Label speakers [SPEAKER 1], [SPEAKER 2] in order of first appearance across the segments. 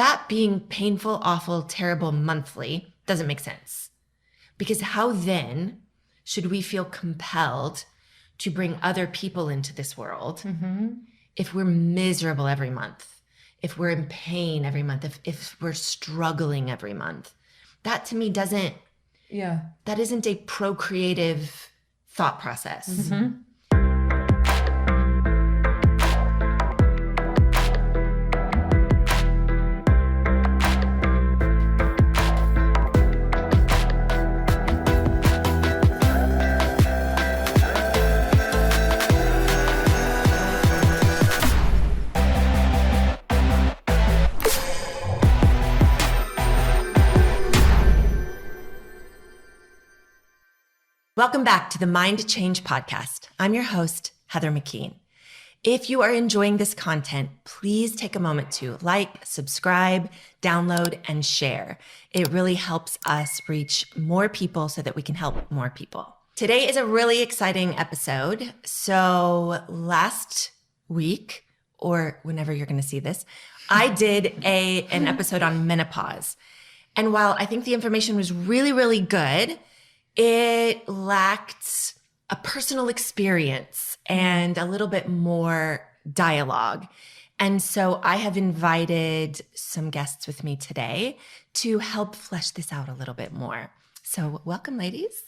[SPEAKER 1] that being painful, awful, terrible monthly doesn't make sense. Because how then should we feel compelled to bring other people into this world if we're miserable every month, if we're in pain every month, if we're struggling every month? That to me doesn't, that isn't a procreative thought process. Welcome back to the Mind Change Podcast. I'm your host, Heather McKean. If you are enjoying this content, please take a moment to like, subscribe, download, and share. It really helps us reach more people so that we can help more people. Today is a really exciting episode. So last week, or whenever you're going to see this, I did an episode on menopause. And while I think the information was really, really good, it lacked a personal experience and a little bit more dialogue. And so I have invited some guests with me today to help flesh this out a little bit more. So welcome, ladies.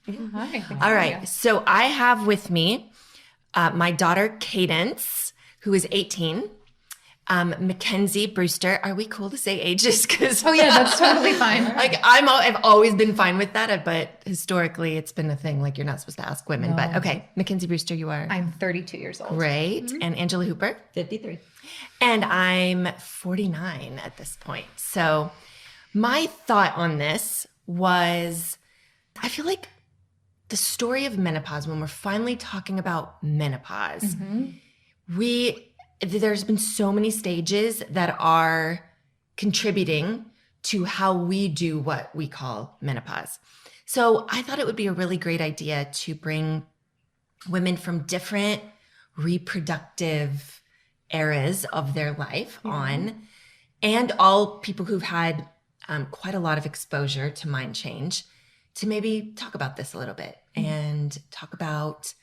[SPEAKER 2] Hi.
[SPEAKER 1] All right. So I have with me my daughter, Cadence, who is 18. McKenzie Brewster. Are we cool to say ages?
[SPEAKER 2] Oh yeah, that's totally fine.
[SPEAKER 1] Like I've always been fine with that, but historically it's been a thing. Like you're not supposed to ask women, but okay. McKenzie Brewster, you are?
[SPEAKER 2] I'm 32 years old.
[SPEAKER 1] Great. And Angela Hooper?
[SPEAKER 3] 53.
[SPEAKER 1] And I'm 49 at this point. So my thought on this was, I feel like the story of menopause, when we're finally talking about menopause, there's been so many stages that are contributing to how we do what we call menopause. So I thought it would be a really great idea to bring women from different reproductive eras of their life on, and all people who've had quite a lot of exposure to mind change, to maybe talk about this a little bit and talk about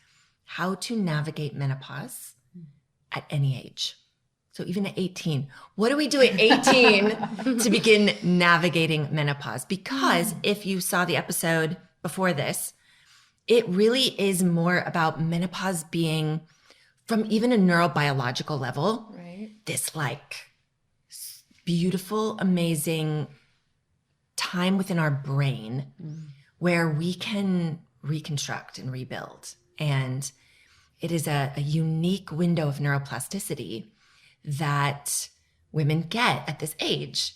[SPEAKER 1] how to navigate menopause at any age. So even at 18, what do we do at 18 to begin navigating menopause? Because if you saw the episode before this, it really is more about menopause being, from even a neurobiological level, this like beautiful, amazing time within our brain where we can reconstruct and rebuild. And it is a unique window of neuroplasticity that women get at this age.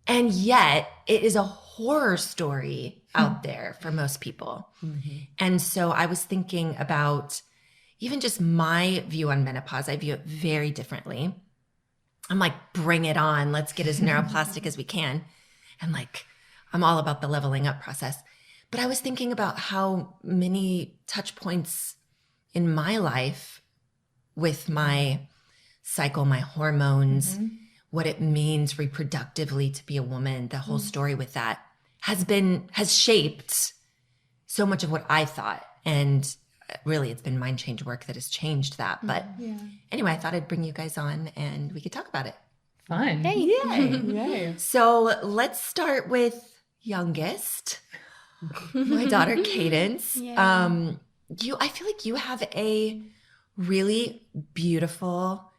[SPEAKER 1] And yet it is a horror story out there for most people. And so I was thinking about even just my view on menopause. I view it very differently. I'm like, bring it on. Let's get as neuroplastic as we can. And like, I'm all about the leveling up process. But I was thinking about how many touch points in my life with my cycle, my hormones, what it means reproductively to be a woman, the whole story with that has shaped so much of what I thought. And really it's been mind change work that has changed that. But anyway, I thought I'd bring you guys on and we could talk about it.
[SPEAKER 2] Fun.
[SPEAKER 3] Hey.
[SPEAKER 2] Yay.
[SPEAKER 1] So let's start with youngest, my daughter Cadence. I feel like you have a really beautiful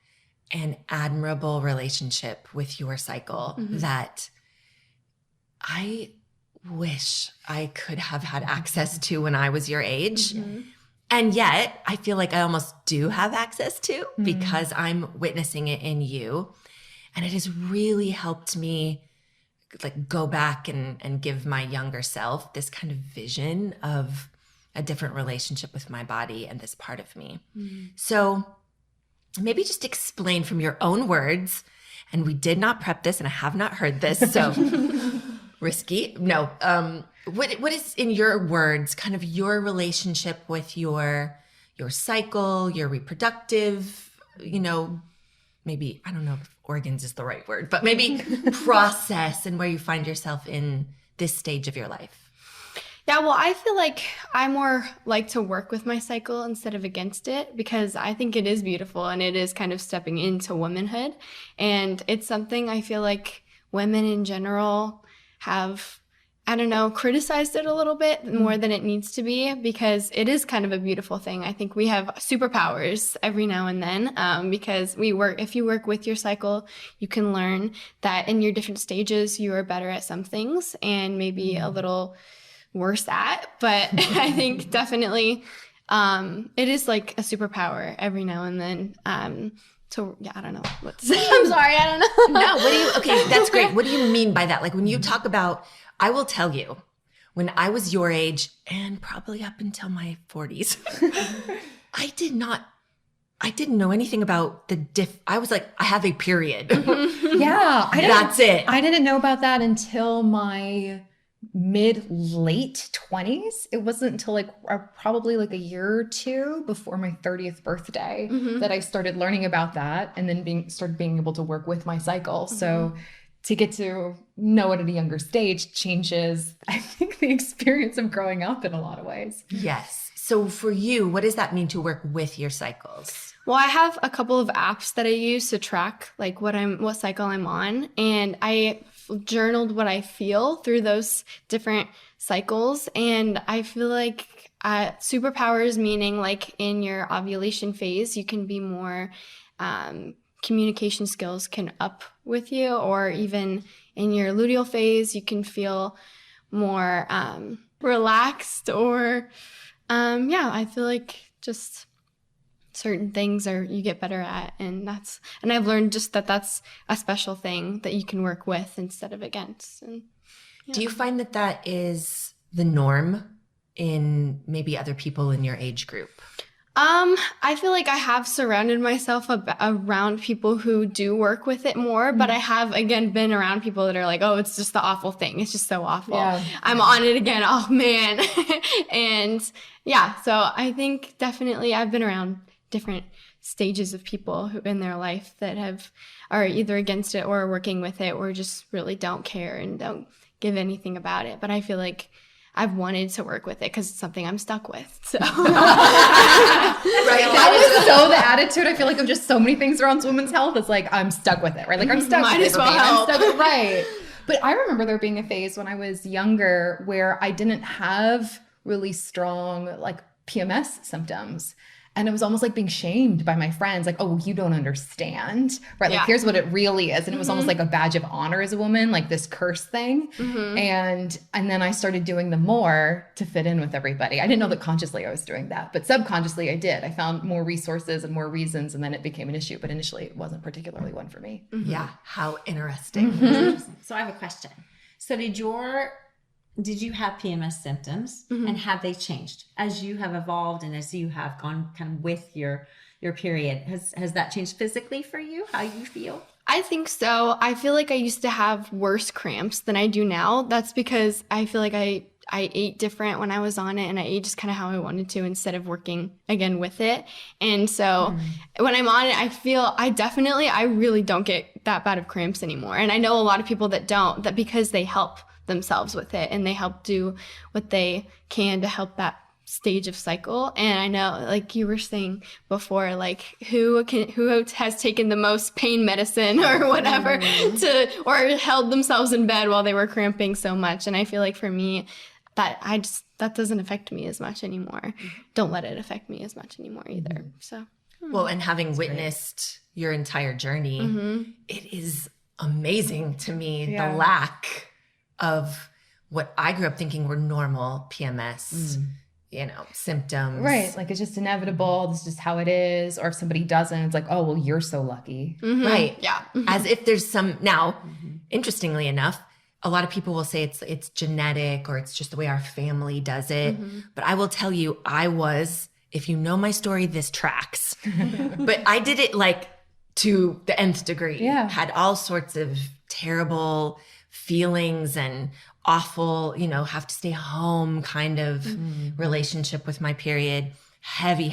[SPEAKER 1] and admirable relationship with your cycle that I wish I could have had access to when I was your age. And yet I feel like I almost do have access to because I'm witnessing it in you. And it has really helped me like go back and give my younger self this kind of vision of a different relationship with my body and this part of me. So maybe just explain from your own words, and we did not prep this and I have not heard this, so risky. No. What is, in your words, kind of your relationship with your cycle, your reproductive, maybe, I don't know if organs is the right word, but maybe process and where you find yourself in this stage of your life?
[SPEAKER 3] Yeah, well, I feel like I more like to work with my cycle instead of against it, because I think it is beautiful and it is kind of stepping into womanhood. And it's something I feel like women in general have, I don't know, criticized it a little bit more than it needs to be, because it is kind of a beautiful thing. I think we have superpowers every now and then, because if you work with your cycle, you can learn that in your different stages, you are better at some things and maybe a little worse at, but I think definitely it is like a superpower every now and then. So yeah, I don't know what to say. I'm sorry, I don't know.
[SPEAKER 1] No, okay, that's great. What do you mean by that? Like when you talk about, I will tell you, when I was your age and probably up until my 40s, I didn't know anything about I was like, I have a period.
[SPEAKER 2] Yeah.
[SPEAKER 1] That's it.
[SPEAKER 2] I didn't know about that until my mid-late 20s. It wasn't until probably like a year or two before my 30th birthday that I started learning about that, and then started being able to work with my cycle. So to get to know it at a younger stage changes, I think, the experience of growing up in a lot of ways.
[SPEAKER 1] Yes. So for you, what does that mean to work with your cycles?
[SPEAKER 3] Well, I have a couple of apps that I use to track like what cycle I'm on, and I journaled what I feel through those different cycles. And I feel like superpowers, meaning like in your ovulation phase, you can be more communication skills can up with you, or even in your luteal phase, you can feel more relaxed, or I feel like just certain things you get better at, and I've learned just that's a special thing that you can work with instead of against. And
[SPEAKER 1] do you find that is the norm in maybe other people in your age group?
[SPEAKER 3] I feel like I have surrounded myself around people who do work with it more, but I have, again, been around people that are like, oh, it's just the awful thing. It's just so awful. Yeah. I'm on it again. Oh, man. And yeah, so I think definitely I've been around different stages of people who in their life that are either against it or working with it, or just really don't care and don't give anything about it. But I feel like I've wanted to work with it because it's something I'm stuck with. So
[SPEAKER 1] right,
[SPEAKER 2] that was so the attitude. I feel like of just so many things around women's health. It's like I'm stuck with it, right? Like I'm stuck
[SPEAKER 3] Might
[SPEAKER 2] with
[SPEAKER 3] as
[SPEAKER 2] it.
[SPEAKER 3] well help.
[SPEAKER 2] I'm stuck with, right. But I remember there being a phase when I was younger where I didn't have really strong like PMS symptoms. And it was almost like being shamed by my friends, like, oh, you don't understand, right? Like, here's what it really is. And it was almost like a badge of honor as a woman, like this curse thing. And then I started doing the more to fit in with everybody. I didn't know that consciously I was doing that, but subconsciously I did. I found more resources and more reasons, and then it became an issue. But initially it wasn't particularly one for me.
[SPEAKER 1] Yeah, how interesting.
[SPEAKER 4] So I have a question. So did you have PMS symptoms, and have they changed as you have evolved and as you have gone kind of with your period? Has that changed physically for you, how you feel?
[SPEAKER 3] I think so. I feel like I used to have worse cramps than I do now. That's because I feel like I ate different when I was on it, and I ate just kind of how I wanted to instead of working again with it. And so when I'm on it, I really don't get that bad of cramps anymore. And I know a lot of people that don't, that because they help themselves with it and they help do what they can to help that stage of cycle. And I know, like you were saying before, like who has taken the most pain medicine or whatever or held themselves in bed while they were cramping so much. And I feel like for me, that doesn't affect me as much anymore. Don't let it affect me as much anymore either. So
[SPEAKER 1] well, and having witnessed your entire journey, it is amazing to me the lack of what I grew up thinking were normal PMS, symptoms.
[SPEAKER 2] Right. Like it's just inevitable. This is just how it is. Or if somebody doesn't, it's like, oh, well, you're so lucky.
[SPEAKER 1] Right. Yeah. As if there's some, now, interestingly enough, a lot of people will say it's genetic or it's just the way our family does it. But I will tell you, if you know my story, this tracks. But I did it like to the nth degree. Yeah. Had all sorts of terrible feelings and awful, have to stay home kind of relationship with my period. Heavy,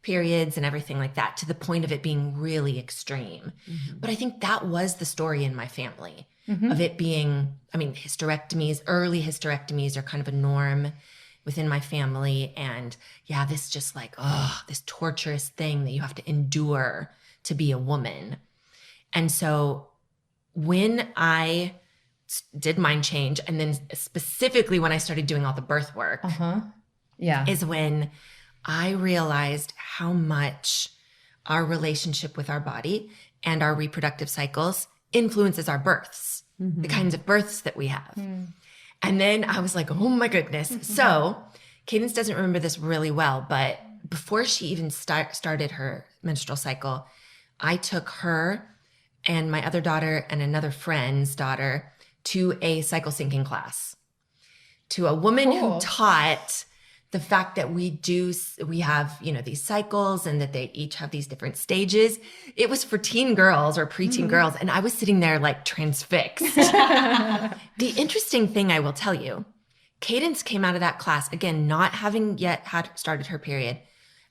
[SPEAKER 1] periods and everything like that, to the point of it being really extreme. But I think that was the story in my family of it being, I mean, hysterectomies, early hysterectomies are kind of a norm within my family. And yeah, this just like, this torturous thing that you have to endure to be a woman. And so when I did mind change, and then specifically when I started doing all the birth work, is when I realized how much our relationship with our body and our reproductive cycles influences our births, the kinds of births that we have. And then I was like, oh my goodness. So Cadence doesn't remember this really well, but before she even started her menstrual cycle, I took her and my other daughter and another friend's daughter to a cycle syncing class, to a woman who taught the fact that we have, you know, these cycles and that they each have these different stages. It was for teen girls or preteen girls. And I was sitting there like transfixed. The interesting thing I will tell you, Cadence came out of that class, again, not having yet started her period.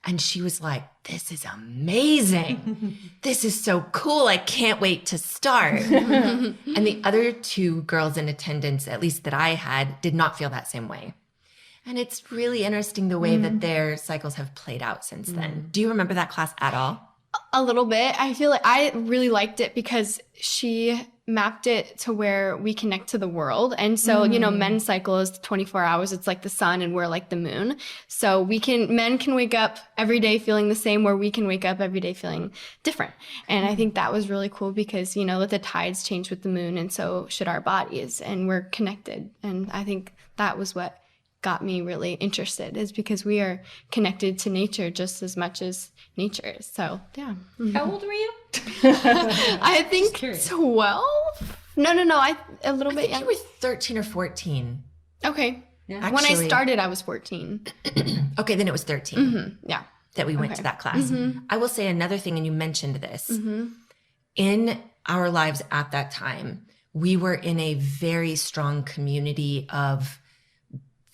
[SPEAKER 1] And she was like, this is amazing. This is so cool. I can't wait to start. And the other two girls in attendance, at least that I had, did not feel that same way. And it's really interesting the way that their cycles have played out since then. Do you remember that class at all?
[SPEAKER 3] A little bit. I feel like I really liked it because she mapped it to where we connect to the world. And so, you know, men's cycle is 24 hours. It's like the sun and we're like the moon. So men can wake up every day feeling the same, where we can wake up every day feeling different. And I think that was really cool because, you know, that the tides change with the moon, and so should our bodies, and we're connected. And I think that was what got me really interested, is because we are connected to nature just as much as nature is. So yeah.
[SPEAKER 4] How old were you?
[SPEAKER 3] I think 12. No. A little bit.
[SPEAKER 1] I think you were 13 or 14.
[SPEAKER 3] Okay.
[SPEAKER 4] Yeah.
[SPEAKER 3] When I
[SPEAKER 1] Actually-
[SPEAKER 3] started, I was 14.
[SPEAKER 1] Okay, then it was 13
[SPEAKER 3] Yeah.
[SPEAKER 1] that we went to that class. I will say another thing, and you mentioned this. In our lives at that time, we were in a very strong community of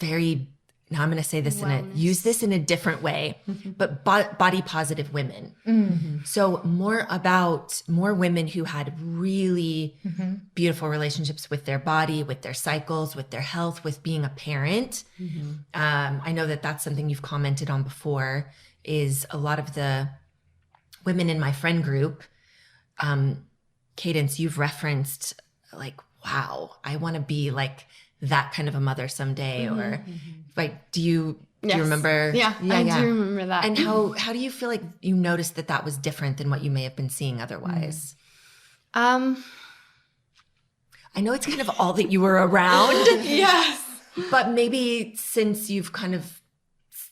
[SPEAKER 1] now I'm going to say this use this in a different way, but body positive women. So more women who had really beautiful relationships with their body, with their cycles, with their health, with being a parent. I know that that's something you've commented on before, is a lot of the women in my friend group. Cadence, you've referenced like, wow, I want to be like that kind of a mother someday, or like, do you remember?
[SPEAKER 3] Yeah, I do remember that.
[SPEAKER 1] And how do you feel like you noticed that was different than what you may have been seeing otherwise?
[SPEAKER 3] I
[SPEAKER 1] know it's kind of all that you were around.
[SPEAKER 3] Yes.
[SPEAKER 1] But maybe since you've kind of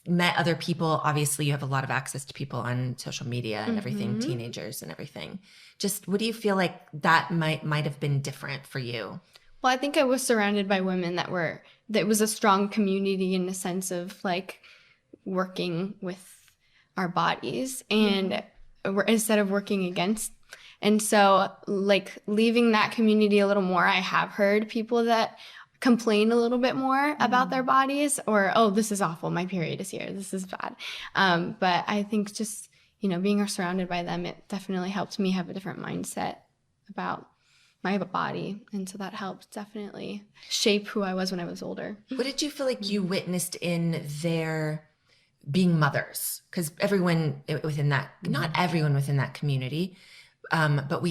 [SPEAKER 1] met other people, obviously you have a lot of access to people on social media and everything, teenagers and everything. Just what do you feel like that might have been different for you?
[SPEAKER 3] Well, I think I was surrounded by women that was a strong community in the sense of like working with our bodies and instead of working against. And so like leaving that community a little more, I have heard people that complain a little bit more about their bodies, or, oh, this is awful. My period is here. This is bad. But I think just, you know, being surrounded by them, it definitely helped me have a different mindset about my body. And so that helped definitely shape who I was when I was older.
[SPEAKER 1] What did you feel like you witnessed in their being mothers? Because everyone within that, not everyone within that community, but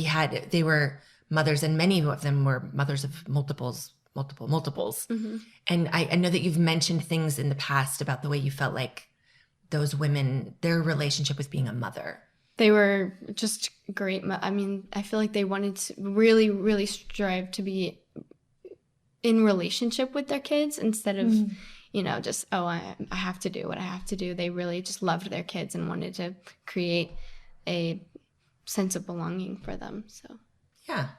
[SPEAKER 1] they were mothers, and many of them were mothers of multiples. And I know that you've mentioned things in the past about the way you felt like those women, their relationship with being a mother.
[SPEAKER 3] They were just great. I mean, I feel like they wanted to really, really strive to be in relationship with their kids instead of, you know, just, oh, I have to do what I have to do. They really just loved their kids and wanted to create a sense of belonging for them. So,
[SPEAKER 1] yeah.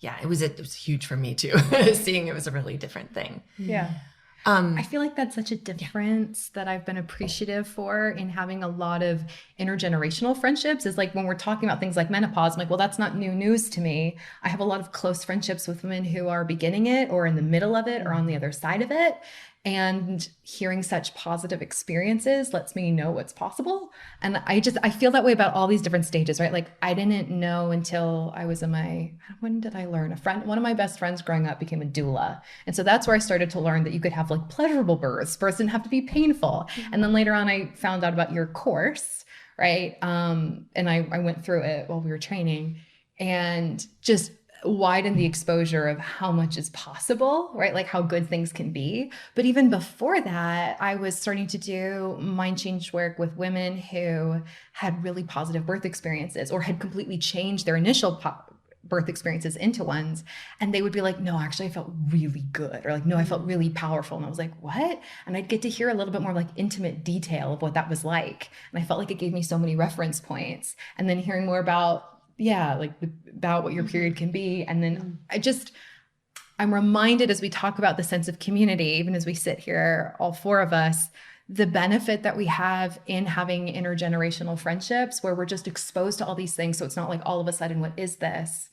[SPEAKER 1] Yeah, it was huge for me too. Seeing it was a really different thing.
[SPEAKER 2] Yeah. I feel like that's such a difference that I've been appreciative for in having a lot of intergenerational friendships, is like when we're talking about things like menopause, I'm like, well, that's not new news to me. I have a lot of close friendships with women who are beginning it or in the middle of it or on the other side of it. And hearing such positive experiences lets me know what's possible. And I feel that way about all these different stages, right? Like I didn't know until I was when did I learn? One of my best friends growing up became a doula. And so that's where I started to learn that you could have like pleasurable births. Births didn't have to be painful. And then later on, I found out about your course, right? And I went through it while we were training and just widen the exposure of how much is possible, right? Like how good things can be. But even before that, I was starting to do mind change work with women who had really positive birth experiences or had completely changed their initial birth experiences into ones. And they would be like, no, actually I felt really good. Or like, no, I felt really powerful. And I was like, what? And I'd get to hear a little bit more like intimate detail of what that was like. And I felt like it gave me so many reference points. And then hearing more about about what your period can be. And then I'm reminded as we talk about the sense of community, even as we sit here, all four of us, the benefit that we have in having intergenerational friendships where we're just exposed to all these things. So it's not like all of a sudden, what is this?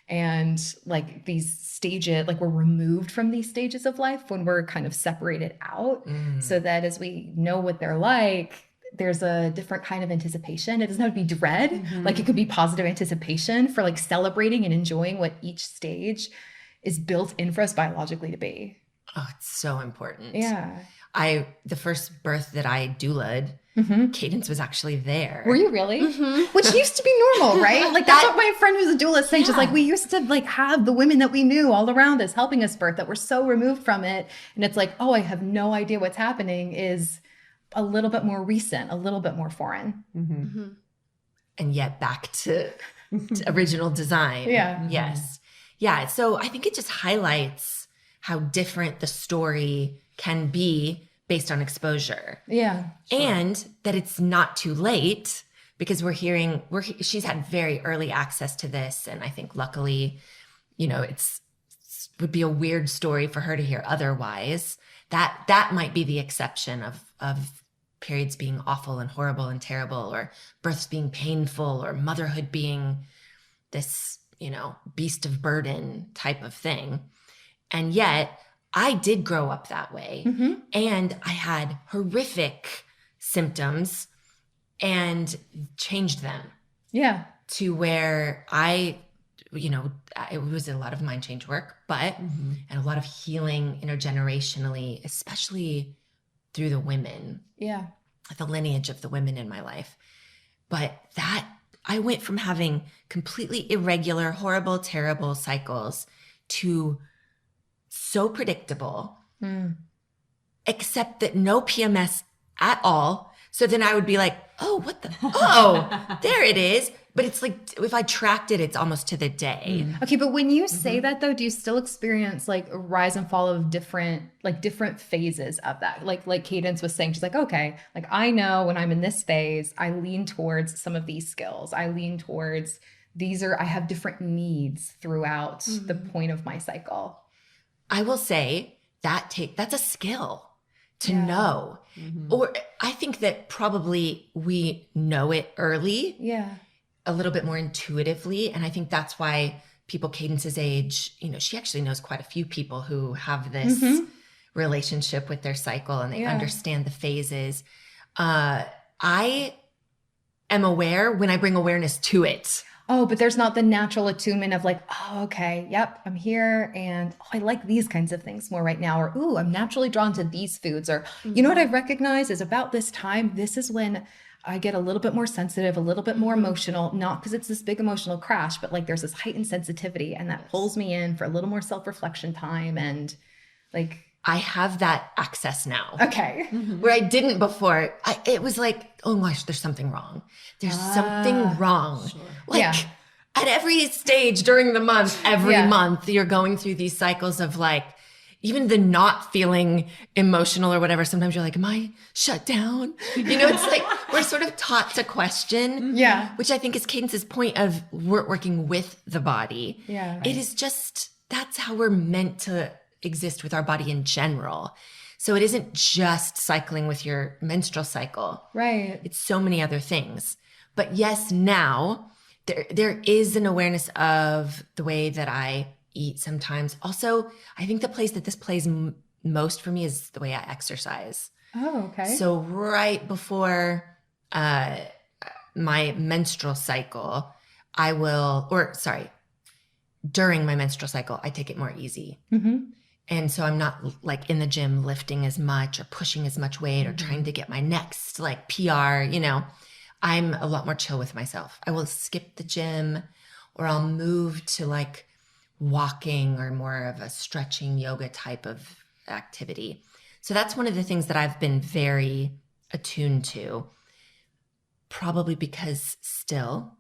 [SPEAKER 2] And like these stages, like we're removed from these stages of life when we're kind of separated out so that as we know what they're like, there's a different kind of anticipation. It doesn't have to be dread. Like it could be positive anticipation for like celebrating and enjoying what each stage is built in for us biologically to be.
[SPEAKER 1] Oh, it's so important.
[SPEAKER 2] Yeah.
[SPEAKER 1] The first birth that I doulaed, Cadence was actually there.
[SPEAKER 2] Were you really? Which used to be normal, right? Like that's what my friend who's a doula is saying. She's like, we used to like have the women that we knew all around us helping us birth that were so removed from it. And it's like, oh, I have no idea what's happening is a little bit more recent, a little bit more foreign.
[SPEAKER 1] And yet back to original design.
[SPEAKER 2] Yeah.
[SPEAKER 1] Yes. Yeah. So I think it just highlights how different the story can be based on exposure.
[SPEAKER 2] Yeah.
[SPEAKER 1] Sure. And that it's not too late because she's had very early access to this. And I think luckily, would be a weird story for her to hear otherwise. That might be the exception of periods being awful and horrible and terrible, or births being painful, or motherhood being this, beast of burden type of thing. And yet I did grow up that way. And I had horrific symptoms and changed them.
[SPEAKER 2] Yeah.
[SPEAKER 1] To where it was a lot of mind change work, and a lot of healing intergenerationally, especially through the women.
[SPEAKER 2] Yeah.
[SPEAKER 1] The lineage of the women in my life. But I went from having completely irregular, horrible, terrible cycles to so predictable, except that no PMS at all. So then I would be like, there it is. But it's like, if I tracked it, it's almost to the day.
[SPEAKER 2] Okay. But when you say that though, do you still experience like a rise and fall of different phases of that? Like Cadence was saying, she's like, okay, like I know when I'm in this phase, I lean towards some of these skills. I lean towards I have different needs throughout the point of my cycle.
[SPEAKER 1] I will say that's a skill to know. Or I think that probably we know it early.
[SPEAKER 2] Yeah.
[SPEAKER 1] A little bit more intuitively. And I think that's why people Cadence's age, she actually knows quite a few people who have this relationship with their cycle and they understand the phases. I am aware when I bring awareness to it.
[SPEAKER 2] Oh, but there's not the natural attunement of like, oh, okay, yep, I'm here and I like these kinds of things more right now. Or, ooh, I'm naturally drawn to these foods. Or, you know what I've recognized is about this time, this is when I get a little bit more sensitive, a little bit more emotional, not because it's this big emotional crash, but like there's this heightened sensitivity and that pulls me in for a little more self-reflection time. And like,
[SPEAKER 1] I have that access now.
[SPEAKER 2] Okay.
[SPEAKER 1] Where I didn't before. It was like, oh my gosh, there's something wrong. There's something wrong. Sure. Like at every stage during the month, every month, you're going through these cycles of like, even the not feeling emotional or whatever. Sometimes you're like, am I shut down? It's like we're sort of taught to question.
[SPEAKER 2] Yeah.
[SPEAKER 1] Which I think is Cadence's point of working with the body.
[SPEAKER 2] Yeah.
[SPEAKER 1] It is just, that's how we're meant to exist with our body in general. So it isn't just cycling with your menstrual cycle.
[SPEAKER 2] Right.
[SPEAKER 1] It's so many other things. But yes, now there is an awareness of the way that I eat sometimes. Also, I think the place that this plays most for me is the way I exercise.
[SPEAKER 2] Oh, okay.
[SPEAKER 1] So right before my menstrual cycle, during my menstrual cycle, I take it more easy.
[SPEAKER 2] Mm-hmm.
[SPEAKER 1] And so I'm not like in the gym lifting as much or pushing as much weight or trying to get my next like PR, I'm a lot more chill with myself. I will skip the gym, or I'll move to like walking or more of a stretching yoga type of activity. So that's one of the things that I've been very attuned to, probably because still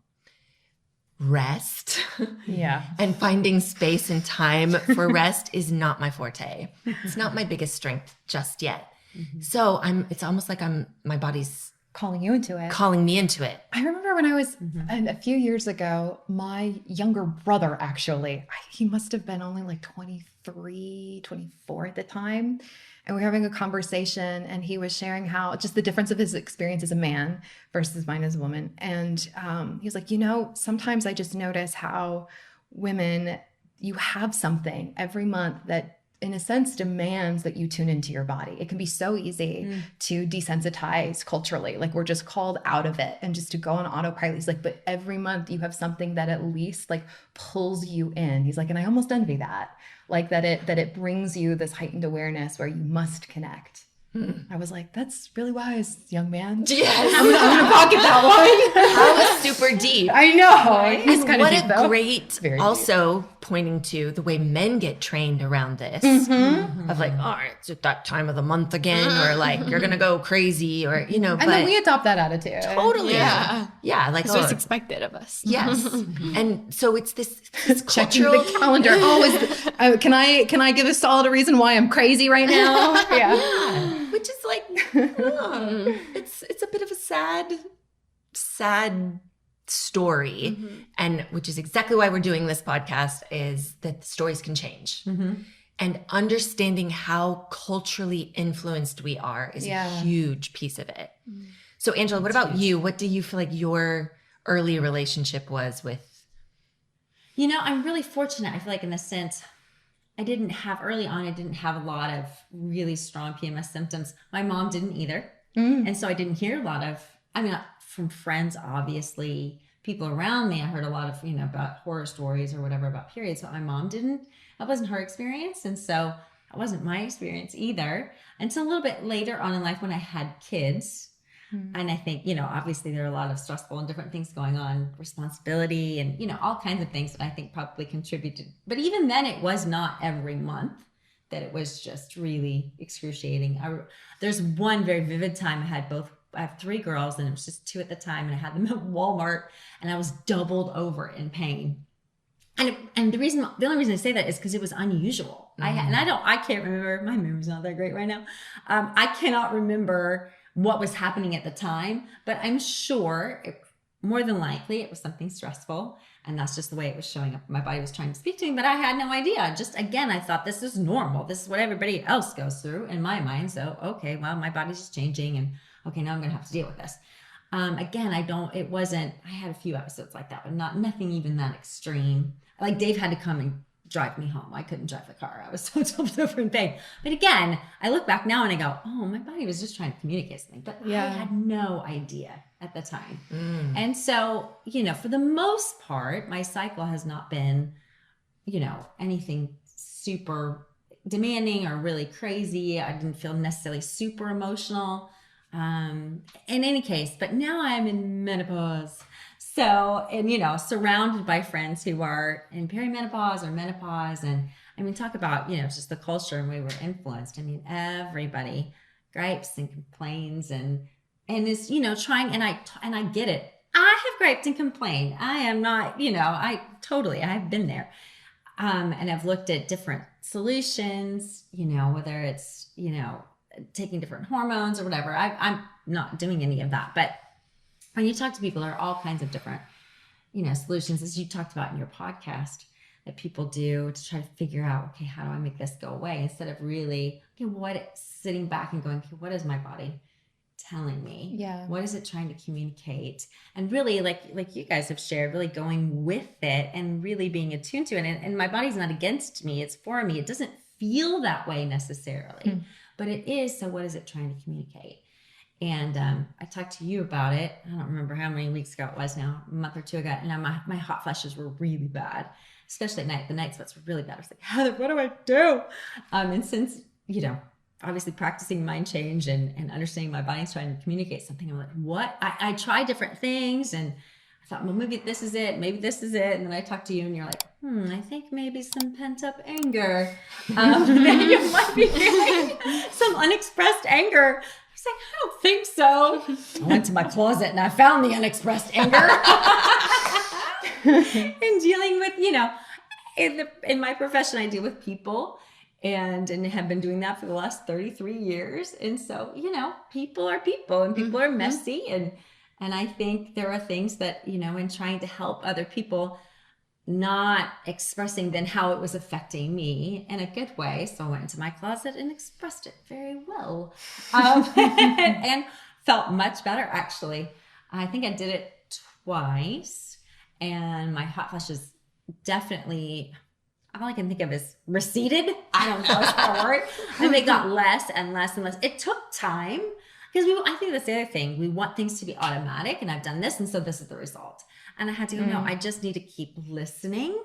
[SPEAKER 1] rest
[SPEAKER 2] Yeah.
[SPEAKER 1] and finding space and time for rest is not my forte. It's not my biggest strength just yet. So it's almost like my body's
[SPEAKER 2] Calling you into it.
[SPEAKER 1] calling me into it.
[SPEAKER 2] I remember when I was a few years ago, my younger brother, actually, he must have been only like 23, 24 at the time. And we were having a conversation, and he was sharing how just the difference of his experience as a man versus mine as a woman. And he was like, sometimes I just notice how women, you have something every month that in a sense demands that you tune into your body. It can be so easy to desensitize culturally. Like we're just called out of it and just to go on autopilot. He's like, but every month you have something that at least like pulls you in. He's like, and I almost envy that. Like that it brings you this heightened awareness where you must connect. I was like, that's really wise, young man.
[SPEAKER 1] Yes.
[SPEAKER 2] I'm gonna pocket that one.
[SPEAKER 1] That was super deep.
[SPEAKER 2] I know. It's
[SPEAKER 1] And
[SPEAKER 2] kind of
[SPEAKER 1] what
[SPEAKER 2] deep
[SPEAKER 1] a
[SPEAKER 2] though.
[SPEAKER 1] great,
[SPEAKER 2] Very
[SPEAKER 1] also pointing to the way men get trained around this of like, oh, it's at that time of the month again, or like you're gonna go crazy, or
[SPEAKER 2] And
[SPEAKER 1] but
[SPEAKER 2] then we adopt that attitude.
[SPEAKER 1] totally,
[SPEAKER 3] Yeah.
[SPEAKER 1] like
[SPEAKER 3] That's what's expected of us.
[SPEAKER 1] yes, and so it's this
[SPEAKER 2] Checking
[SPEAKER 1] cultural.
[SPEAKER 2] the calendar. Oh, can I give a solid reason why I'm crazy right now? Yeah.
[SPEAKER 1] Yeah, which is like, it's a bit of a sad story, and which is exactly why we're doing this podcast, is that stories can change. And understanding how culturally influenced we are is a huge piece of it. So Angela, what about you? What do you feel like your early relationship was with?
[SPEAKER 4] I'm really fortunate. I feel like in the sense, early on, I didn't have a lot of really strong PMS symptoms. My mom didn't either. And so I didn't hear a lot of, from friends, obviously, people around me. I heard a lot of, about horror stories or whatever about periods, but my mom didn't. That wasn't her experience. And so that wasn't my experience either. Until a little bit later on in life when I had kids. And I think, obviously there are a lot of stressful and different things going on, responsibility and, all kinds of things that I think probably contributed. But even then it was not every month that it was just really excruciating. There's one very vivid time I have 3 girls and it was just 2 at the time, and I had them at Walmart and I was doubled over in pain. And the only reason I say that is because it was unusual. I can't remember, my memory's not that great right now. I cannot remember what was happening at the time, but I'm sure more than likely it was something stressful, and that's just the way it was showing up. My body was trying to speak to me, but I had no idea. Just again, I thought this is normal. This is what everybody else goes through in my mind. So, okay, well, my body's just changing, and okay, now I'm going to have to deal with this. Again, I had a few episodes like that, but nothing even that extreme. Like Dave had to come and drive me home. I couldn't drive the car. I was so doubled over in pain. But again, I look back now and I go, oh, my body was just trying to communicate something. But I had no idea at the time. And so, for the most part, my cycle has not been, anything super demanding or really crazy. I didn't feel necessarily super emotional in any case. But now I'm in menopause. So, and, surrounded by friends who are in perimenopause or menopause. And talk about, just the culture and way we're influenced. Everybody gripes and complains and is, trying, and I get it. I have griped and complained. I am not, I've been there. And I've looked at different solutions, whether it's, taking different hormones or whatever. I'm not doing any of that, but when you talk to people, there are all kinds of different, solutions, as you talked about in your podcast, that people do to try to figure out, okay, how do I make this go away? Instead of really, sitting back and going, okay, what is my body telling me?
[SPEAKER 2] Yeah.
[SPEAKER 4] What is it trying to communicate? And really, like you guys have shared, really going with it and really being attuned to it. And my body's not against me, it's for me. It doesn't feel that way necessarily, but it is. So what is it trying to communicate? And I talked to you about it. I don't remember how many weeks ago it was now, a month or two ago. And my hot flashes were really bad, especially at night. The night sweats were really bad. I was like, Heather, what do I do? And since, obviously practicing mind change and understanding my body's trying to communicate something, I'm like, what? I try different things and I thought, well, maybe this is it. Maybe this is it. And then I talked to you and you're like, I think maybe some pent up anger. That you might be feeling some unexpressed anger. I was like, I don't think so. I went to my closet and I found the unexpressed anger. And dealing with, in my profession, I deal with people and have been doing that for the last 33 years. And so, people are people and people are messy. And I think there are things that, in trying to help other people, not expressing then how it was affecting me in a good way. So I went into my closet and expressed it very well. And felt much better, actually. I think I did it twice. And my hot flashes definitely, all I can think of is receded. I don't know, is that a word? And they got less and less and less. It took time. Because I think that's the other thing. We want things to be automatic, and I've done this, and so this is the result. And I had to go, no, I just need to keep listening.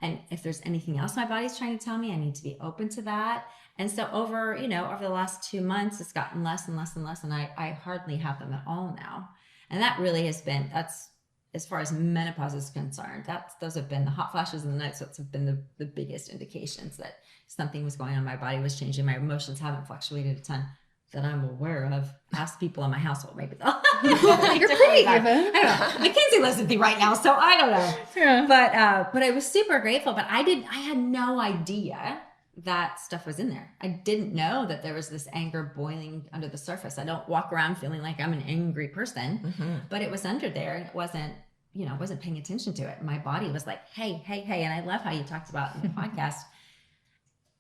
[SPEAKER 4] And if there's anything else my body's trying to tell me, I need to be open to that. And so over the last 2 months, it's gotten less and less and less, and I hardly have them at all now. And that really has been, that's as far as menopause is concerned, those have been the hot flashes and the night sweats have been the biggest indications that something was going on. My body was changing. My emotions haven't fluctuated a ton that I'm aware of. Ask people in my household, maybe they'll.
[SPEAKER 2] You're pretty even.
[SPEAKER 4] I don't know. McKenzie lives with me right now, so I don't know. Yeah. But I was super grateful. But I had no idea that stuff was in there. I didn't know that there was this anger boiling under the surface. I don't walk around feeling like I'm an angry person, but it was under there, and it wasn't. I wasn't paying attention to it. My body was like, hey. And I love how you talked about in the podcast.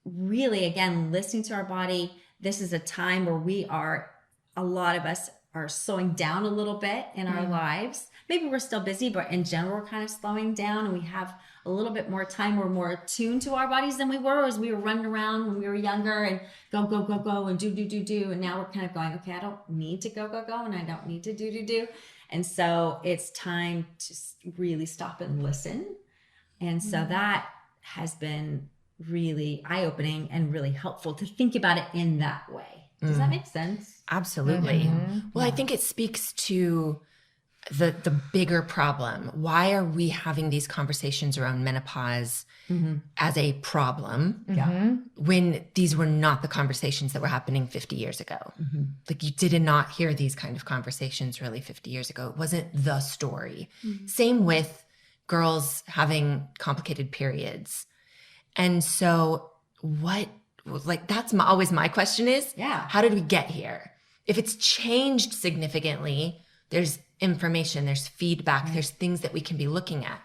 [SPEAKER 4] Really, again, listening to our body. This is a time where a lot of us are slowing down a little bit in our lives. Maybe we're still busy, but in general, we're kind of slowing down and we have a little bit more time. We're more attuned to our bodies than we were as we were running around when we were younger and go and do. And now we're kind of going, okay, I don't need to go and I don't need to do. And so it's time to really stop and listen. And so that has been really eye-opening and really helpful to think about it in that way. Does that make sense?
[SPEAKER 1] Absolutely. Well, I think it speaks to the bigger problem. Why are we having these conversations around menopause as a problem when these were not the conversations that were happening 50 years ago? Like you did not hear these kind of conversations really 50 years ago. It wasn't the story. Same with girls having complicated periods. And so that's always my question is, how did we get here? If it's changed significantly, there's information, there's feedback, there's things that we can be looking at.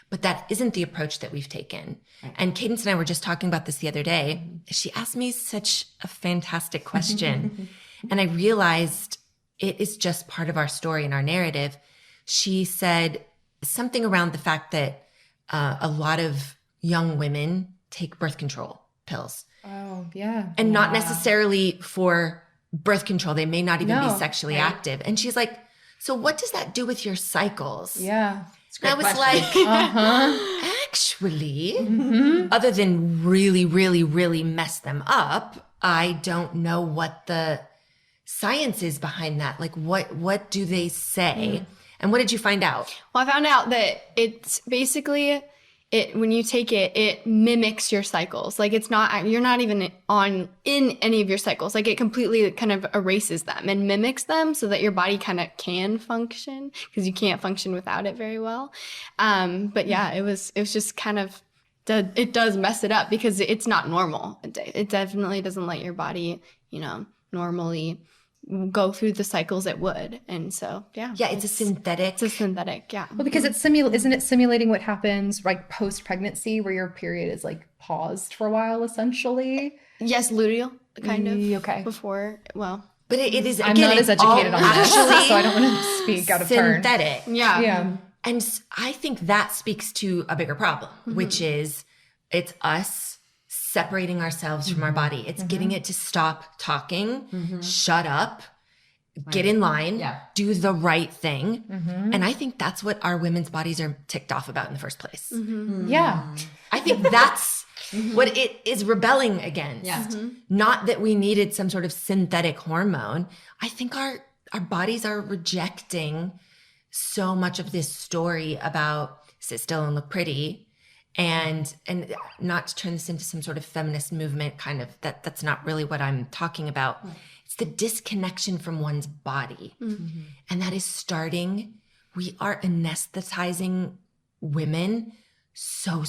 [SPEAKER 1] But that isn't the approach that we've taken. And Cadence and I were just talking about this the other day. She asked me such a fantastic question. And I realized it is just part of our story and our narrative. She said something around the fact that a lot of young women take birth control pills.
[SPEAKER 2] Oh, yeah.
[SPEAKER 1] And not necessarily for birth control. They may not even be sexually active. And she's like, so what does that do with your cycles?
[SPEAKER 2] Yeah.
[SPEAKER 1] And I was like, actually, other than really, really, really mess them up, I don't know what the science is behind that. Like, what do they say? And what did you find out?
[SPEAKER 3] Well, I found out that it's basically when you take it, it mimics your cycles. Like you're not even in any of your cycles. Like it completely kind of erases them and mimics them so that your body kind of can function because you can't function without it very well. But yeah, it was just kind of, it does mess it up because it's not normal. It definitely doesn't let your body, normally go through the cycles it would. And so,
[SPEAKER 1] it's a synthetic.
[SPEAKER 3] Yeah.
[SPEAKER 2] Well, because isn't it simulating what happens like post-pregnancy where your period is like paused for a while, essentially?
[SPEAKER 3] Yes, luteal, kind of.
[SPEAKER 2] Okay.
[SPEAKER 3] Before, well.
[SPEAKER 1] But it is,
[SPEAKER 2] I'm
[SPEAKER 1] again,
[SPEAKER 2] not as educated on this,
[SPEAKER 1] actually
[SPEAKER 2] so I don't want to speak out of turn.
[SPEAKER 1] synthetic.
[SPEAKER 3] Yeah.
[SPEAKER 2] Yeah.
[SPEAKER 1] And I think that speaks to a bigger problem, which is it's us separating ourselves from our body. It's getting it to stop talking, shut up, get in line, do the right thing. And I think that's what our women's bodies are ticked off about in the first place.
[SPEAKER 2] Yeah.
[SPEAKER 1] I think that's what it is rebelling against. Not that we needed some sort of synthetic hormone. I think our bodies are rejecting so much of this story about sit still and look pretty. And not to turn this into some sort of feminist movement kind of, that's not really what I'm talking about. It's the disconnection from one's body. And that is starting, we are anesthetizing women so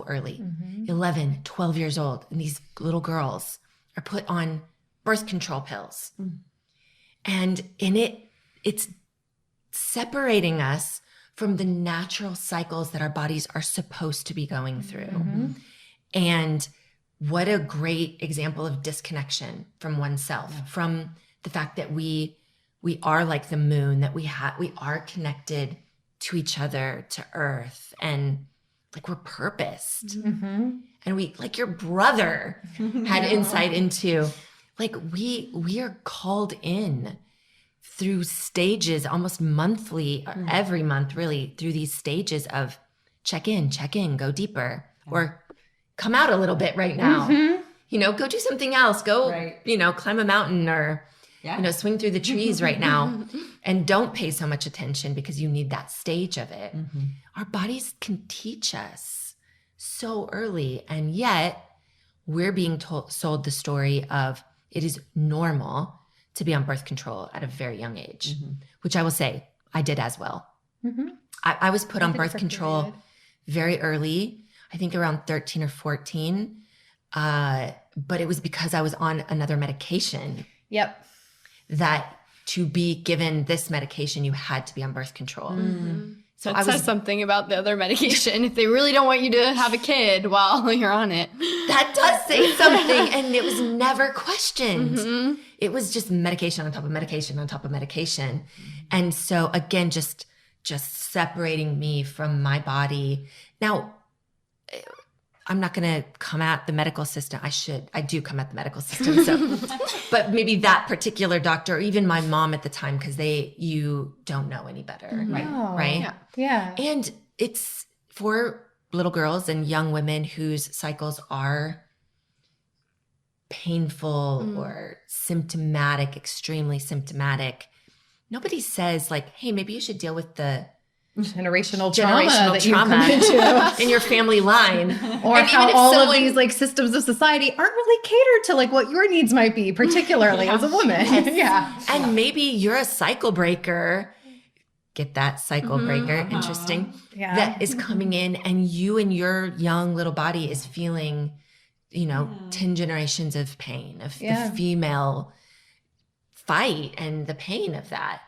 [SPEAKER 1] early. 11, 12 years old. And these little girls are put on birth control pills. And in it's separating us from the natural cycles that our bodies are supposed to be going through. And what a great example of disconnection from oneself, from the fact that we are like the moon, that we are connected to each other, to earth, and like we're purposed. And we, like your brother had insight into, like we are called in through stages almost monthly, or every month really, through these stages of check in, go deeper, or come out a little bit right now. You know, go do something else. Go, you know, climb a mountain, or, you know, swing through the trees right now. And don't pay so much attention because you need that stage of it. Our bodies can teach us so early. And yet we're being sold the story of it is normal to be on birth control at a very young age, which I will say I did as well. I was put on birth control very early, I think around 13 or 14. But it was because I was on another medication. That to be given this medication, you had to be on birth control.
[SPEAKER 3] So that says something about the other medication. If they really don't want you to have a kid while you're on it.
[SPEAKER 1] That does say something. And it was never questioned. It was just medication on top of medication on top of medication. And so again, just separating me from my body. Now, I'm not going to come at the medical system. I do come at the medical system. So, but maybe that particular doctor, or even my mom at the time, because you don't know any better. Right?
[SPEAKER 2] Yeah.
[SPEAKER 1] And it's for little girls and young women whose cycles are painful or symptomatic, extremely symptomatic. Nobody says like, hey, maybe you should deal with the
[SPEAKER 2] generational trauma that you come into
[SPEAKER 1] in your family line,
[SPEAKER 2] or and how all of these like systems of society aren't really catered to like what your needs might be, particularly as a woman.
[SPEAKER 1] And maybe you're a cycle breaker. Get that cycle breaker? Interesting. That is coming in, and you and your young little body is feeling, 10 generations of pain of the female fight and the pain of that.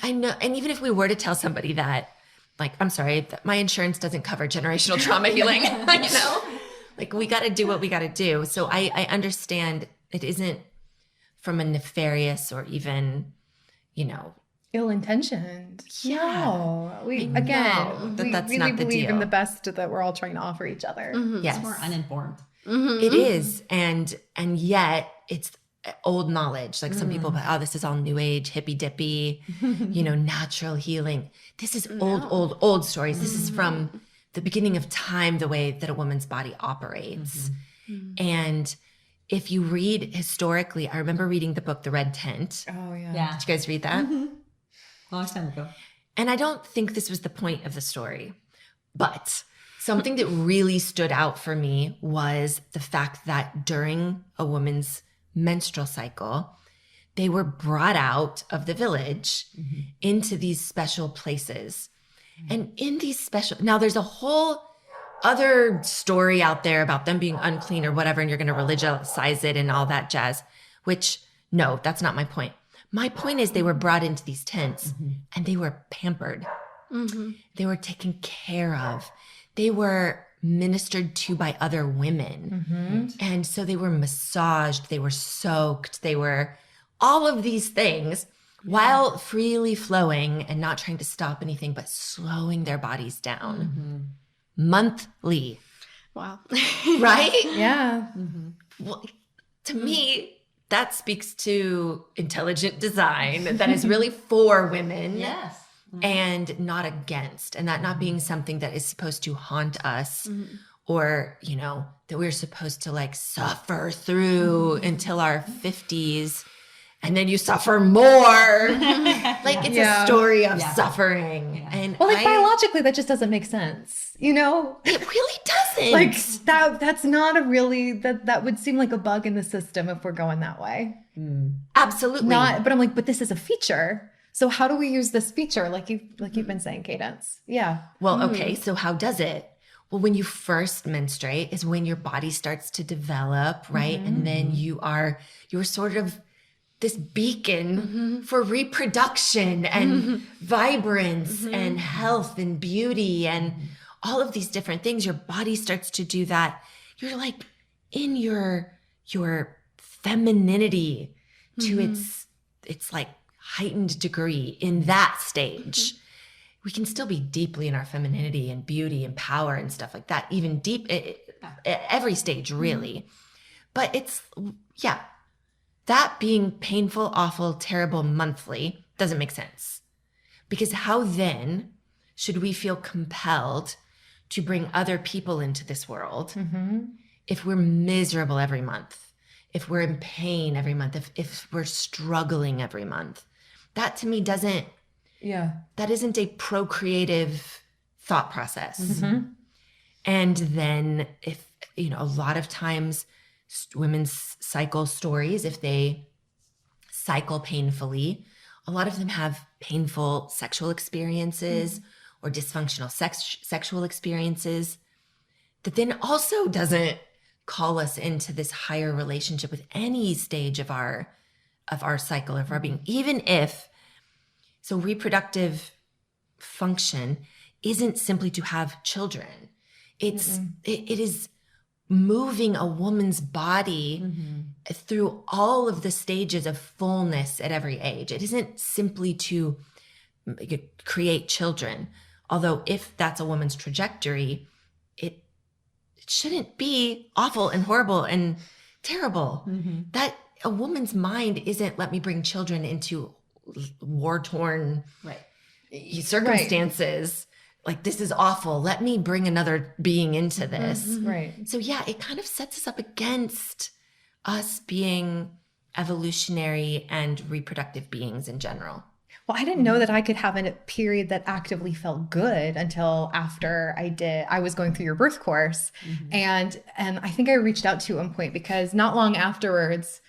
[SPEAKER 1] I know. And even if we were to tell somebody that, like, I'm sorry, my insurance doesn't cover generational trauma healing, like we got to do what we got to do. So I understand it isn't from a nefarious or even,
[SPEAKER 2] ill-intentioned. No, that's really
[SPEAKER 1] not the
[SPEAKER 2] believe
[SPEAKER 1] deal.
[SPEAKER 2] in the best that we're all trying to offer each other.
[SPEAKER 1] Yes.
[SPEAKER 4] It's more uninformed.
[SPEAKER 1] It is. And yet it's old knowledge. Like some people, this is all new age, hippy dippy, natural healing. This is old stories. This is from the beginning of time, the way that a woman's body operates. And if you read historically, I remember reading the book, The Red Tent.
[SPEAKER 2] Oh yeah.
[SPEAKER 1] Did you guys read that?
[SPEAKER 4] Long time ago.
[SPEAKER 1] And I don't think this was the point of the story, but something that really stood out for me was the fact that during a woman's menstrual cycle, they were brought out of the village into these special places. And in these now there's a whole other story out there about them being unclean or whatever, and you're going to religiousize it and all that jazz, which no, that's not my point. My point is they were brought into these tents and they were pampered. They were taken care of. They were ministered to by other women. And so they were massaged, they were soaked, they were all of these things while freely flowing and not trying to stop anything, but slowing their bodies down monthly.
[SPEAKER 3] Wow.
[SPEAKER 1] right?
[SPEAKER 2] Yeah.
[SPEAKER 1] Well, to me, that speaks to intelligent design that is really for women.
[SPEAKER 4] Yes.
[SPEAKER 1] And not against, and that not being something that is supposed to haunt us or, you know, that we're supposed to like suffer through until our 50s and then you suffer more. Like it's a story of suffering.
[SPEAKER 4] Yeah.
[SPEAKER 1] And
[SPEAKER 2] Well, like biologically, that just doesn't make sense. You know,
[SPEAKER 1] it really doesn't.
[SPEAKER 2] like that's not a really, that would seem like a bug in the system if we're going that way.
[SPEAKER 1] Absolutely.
[SPEAKER 2] But I'm like, but this is a feature. So how do we use this feature? Like you've been saying, Cadence. Yeah.
[SPEAKER 1] Well, okay. So how does it? Well, when you first menstruate is when your body starts to develop, right? And then you're sort of this beacon for reproduction and vibrance and health and beauty and all of these different things. Your body starts to do that. You're like in your femininity to its like heightened degree in that stage. We can still be deeply in our femininity and beauty and power and stuff like that, even deep at every stage, really. But it's, that being painful, awful, terrible monthly doesn't make sense. Because how then should we feel compelled to bring other people into this world if we're miserable every month, if we're in pain every month, if we're struggling every month? That to me that isn't a procreative thought process. And then if, you know, a lot of times women's cycle stories, if they cycle painfully, a lot of them have painful sexual experiences or dysfunctional sexual experiences that then also doesn't call us into this higher relationship with any stage of our cycle, of our being, even if, so reproductive function isn't simply to have children. It is moving a woman's body through all of the stages of fullness at every age. It isn't simply to create children. Although if that's a woman's trajectory, it shouldn't be awful and horrible and terrible. That a woman's mind isn't, let me bring children into war-torn circumstances. Like, this is awful. Let me bring another being into this.
[SPEAKER 2] Right.
[SPEAKER 1] So yeah, it kind of sets us up against us being evolutionary and reproductive beings in general.
[SPEAKER 2] Well, I didn't know that I could have a period that actively felt good until after I was going through your birth course. And I think I reached out to you at one point because not long afterwards,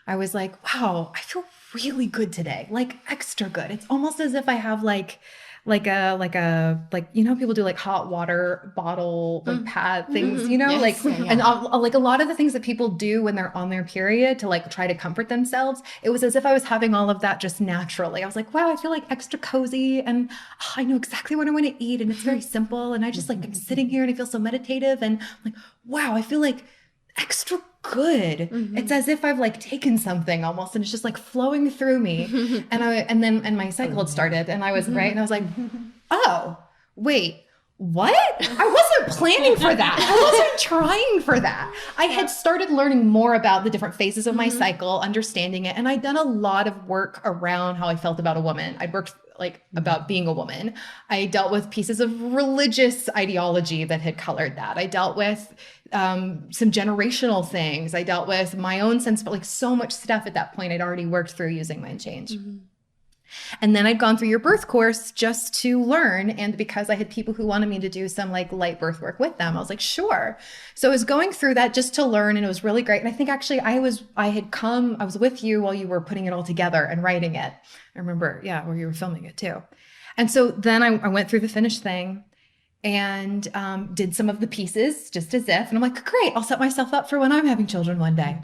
[SPEAKER 2] I was like, wow, I feel really good today. Like extra good. It's almost as if I have like, you know, people do like hot water bottle, like pad things, you know, and like a lot of the things that people do when they're on their period to like try to comfort themselves. It was as if I was having all of that just naturally. I was like, wow, I feel like extra cozy and I know exactly what I want to eat. And it's very simple. And I just like, I'm sitting here and I feel so meditative and I'm like, wow, I feel like extra good. It's as if I've like taken something almost and it's just like flowing through me. And my cycle had started and I was right. And I was like, oh, wait, what? I wasn't planning for that. I wasn't trying for that. I had started learning more about the different phases of my cycle, understanding it. And I'd done a lot of work around how I felt about a woman. I'd worked like about being a woman. I dealt with pieces of religious ideology that had colored that. I dealt with some generational things. I dealt with my own sense, but like so much stuff at that point I'd already worked through using Mind Change. And then I'd gone through your birth course just to learn. And because I had people who wanted me to do some like light birth work with them, I was like, sure. So I was going through that just to learn and it was really great. And I think actually I was with you while you were putting it all together and writing it. I remember, where you were filming it too. And so then I went through the finished thing and did some of the pieces just as if, and I'm like, great, I'll set myself up for when I'm having children one day.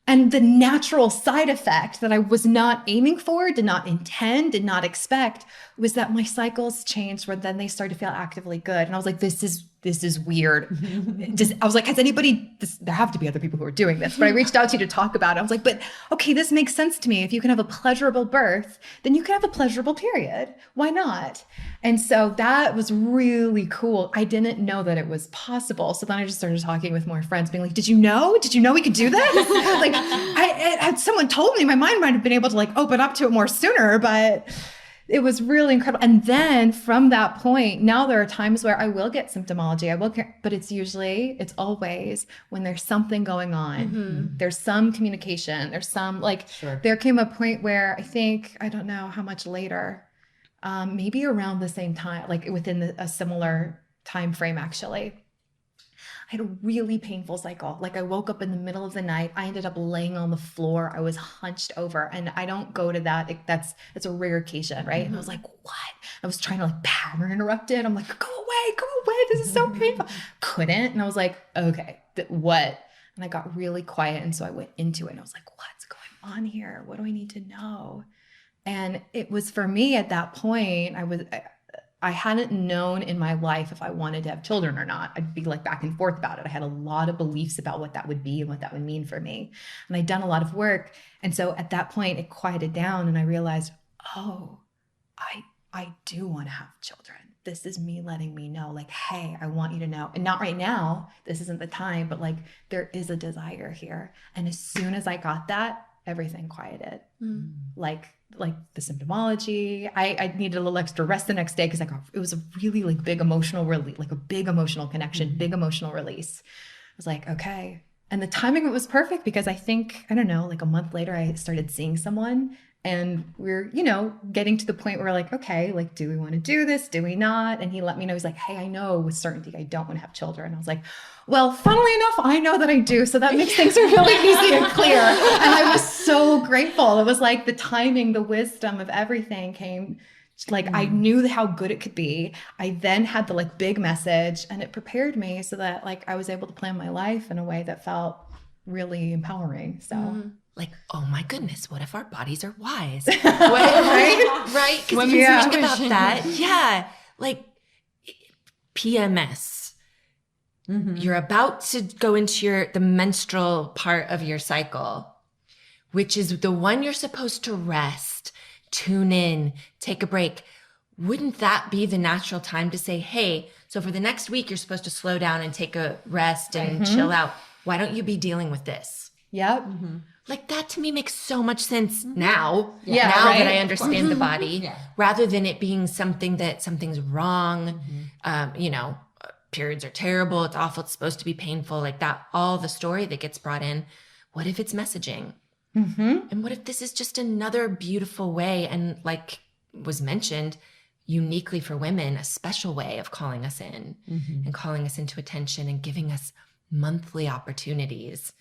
[SPEAKER 2] And the natural side effect that I was not aiming for, did not intend, did not expect, was that my cycles changed where then they started to feel actively good. And I was like, this is this is weird. I was like, there have to be other people who are doing this, but I reached out to you to talk about it. I was like, but okay, this makes sense to me. If you can have a pleasurable birth, then you can have a pleasurable period. Why not? And so that was really cool. I didn't know that it was possible. So then I just started talking with more friends, being like, did you know we could do this? Like had someone told me, my mind might have been able to like open up to it more sooner, but it was really incredible. And then from that point, now there are times where I will get symptomology. But it's always when there's something going on. There's some communication. There's some there came a point where I don't know how much later, maybe around the same time, like within a similar time frame, actually. I had a really painful cycle. Like I woke up in the middle of the night. I ended up laying on the floor. I was hunched over, and I don't go to that. It's a rare occasion, right? And I was like, what? I was trying to like pattern interrupt it. I'm like, go away. This is so painful. Couldn't. And I was like, okay, what? And I got really quiet. And so I went into it and I was like, what's going on here? What do I need to know? And it was for me at that point, I hadn't known in my life if I wanted to have children or not. I'd be like back and forth about it. I had a lot of beliefs about what that would be and what that would mean for me. And I'd done a lot of work. And so at that point it quieted down and I realized, oh, I do want to have children. This is me letting me know, like, hey, I want you to know. And not right now, this isn't the time, but like there is a desire here. And as soon as I got that, everything quieted. Like the symptomology. I needed a little extra rest the next day because it was a really like big emotional release, like a big emotional connection, big emotional release. I was like, okay. And the timing of it was perfect because I think, I don't know, like a month later, I started seeing someone and we're, getting to the point where like, okay, like, do we want to do this? Do we not? And he let me know, he's like, hey, I know with certainty I don't want to have children. I was like, well, funnily enough, I know that I do. So that makes things really easy and clear. And I was so grateful. It was like the timing, the wisdom of everything came. Like I knew how good it could be. I then had the like big message and it prepared me so that like I was able to plan my life in a way that felt really empowering. So
[SPEAKER 1] like, oh my goodness, what if our bodies are wise? Right? Because if you think about that, like PMS. You're about to go into the menstrual part of your cycle, which is the one you're supposed to rest, tune in, take a break. Wouldn't that be the natural time to say, hey, so for the next week, you're supposed to slow down and take a rest and chill out. Why don't you be dealing with this?
[SPEAKER 2] Yep.
[SPEAKER 1] Like that to me makes so much sense now.
[SPEAKER 2] Yeah,
[SPEAKER 1] now
[SPEAKER 2] right?
[SPEAKER 1] that I understand the body, rather than it being something's wrong, periods are terrible, it's awful, it's supposed to be painful, like that, all the story that gets brought in. What if it's messaging? And what if this is just another beautiful way, and like was mentioned, uniquely for women, a special way of calling us in and calling us into attention and giving us monthly opportunities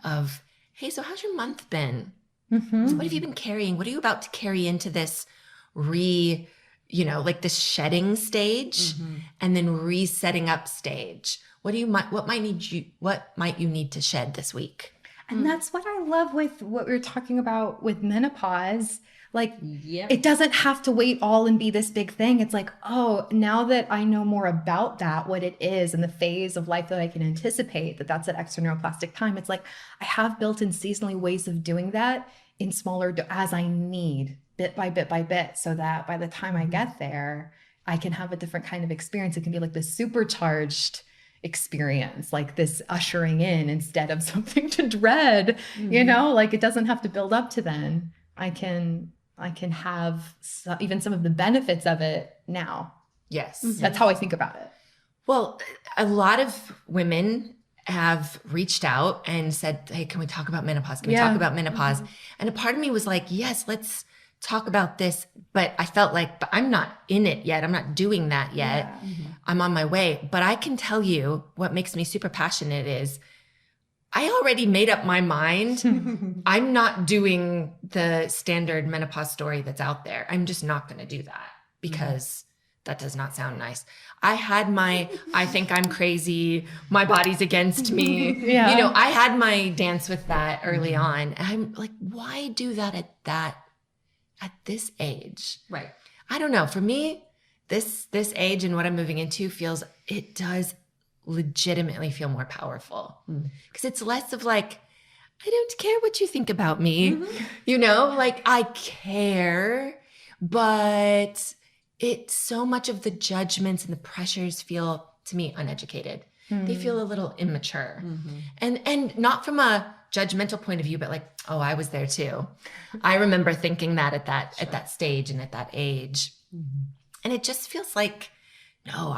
[SPEAKER 1] of, hey, so how's your month been? So what have you been carrying? What are you about to carry into this like this shedding stage and then resetting up stage? What might you need to shed this week?
[SPEAKER 2] And that's what I love with what we were talking about with menopause. Like, it doesn't have to wait all and be this big thing. It's like, oh, now that I know more about that, what it is and the phase of life that I can anticipate, that's at extra neuroplastic time. It's like, I have built in seasonally ways of doing that in smaller as I need, bit by bit by bit, so that by the time I get there, I can have a different kind of experience. It can be like this supercharged experience, like this ushering in instead of something to dread, like it doesn't have to build up to then. I can have even some of the benefits of it now.
[SPEAKER 1] Yes.
[SPEAKER 2] That's how I think about it.
[SPEAKER 1] Well, a lot of women have reached out and said, hey, can we talk about menopause? Can we talk about menopause? And a part of me was like, yes, let's talk about this. But I felt like, but I'm not in it yet. I'm not doing that yet. I'm on my way. But I can tell you what makes me super passionate is I already made up my mind. I'm not doing the standard menopause story that's out there. I'm just not going to do that because that does not sound nice. I had I think I'm crazy. My body's against me. I had my dance with that early on. And I'm like, why do that at this age?
[SPEAKER 4] Right.
[SPEAKER 1] I don't know. For me, this age and what I'm moving into feels it does legitimately feel more powerful. Because it's less of like, I don't care what you think about me. You know, like I care, but it's so much of the judgments and the pressures feel to me uneducated. They feel a little immature. And not from a judgmental point of view, but like, oh, I was there too. I remember thinking that at that stage and at that age. And it just feels like, no,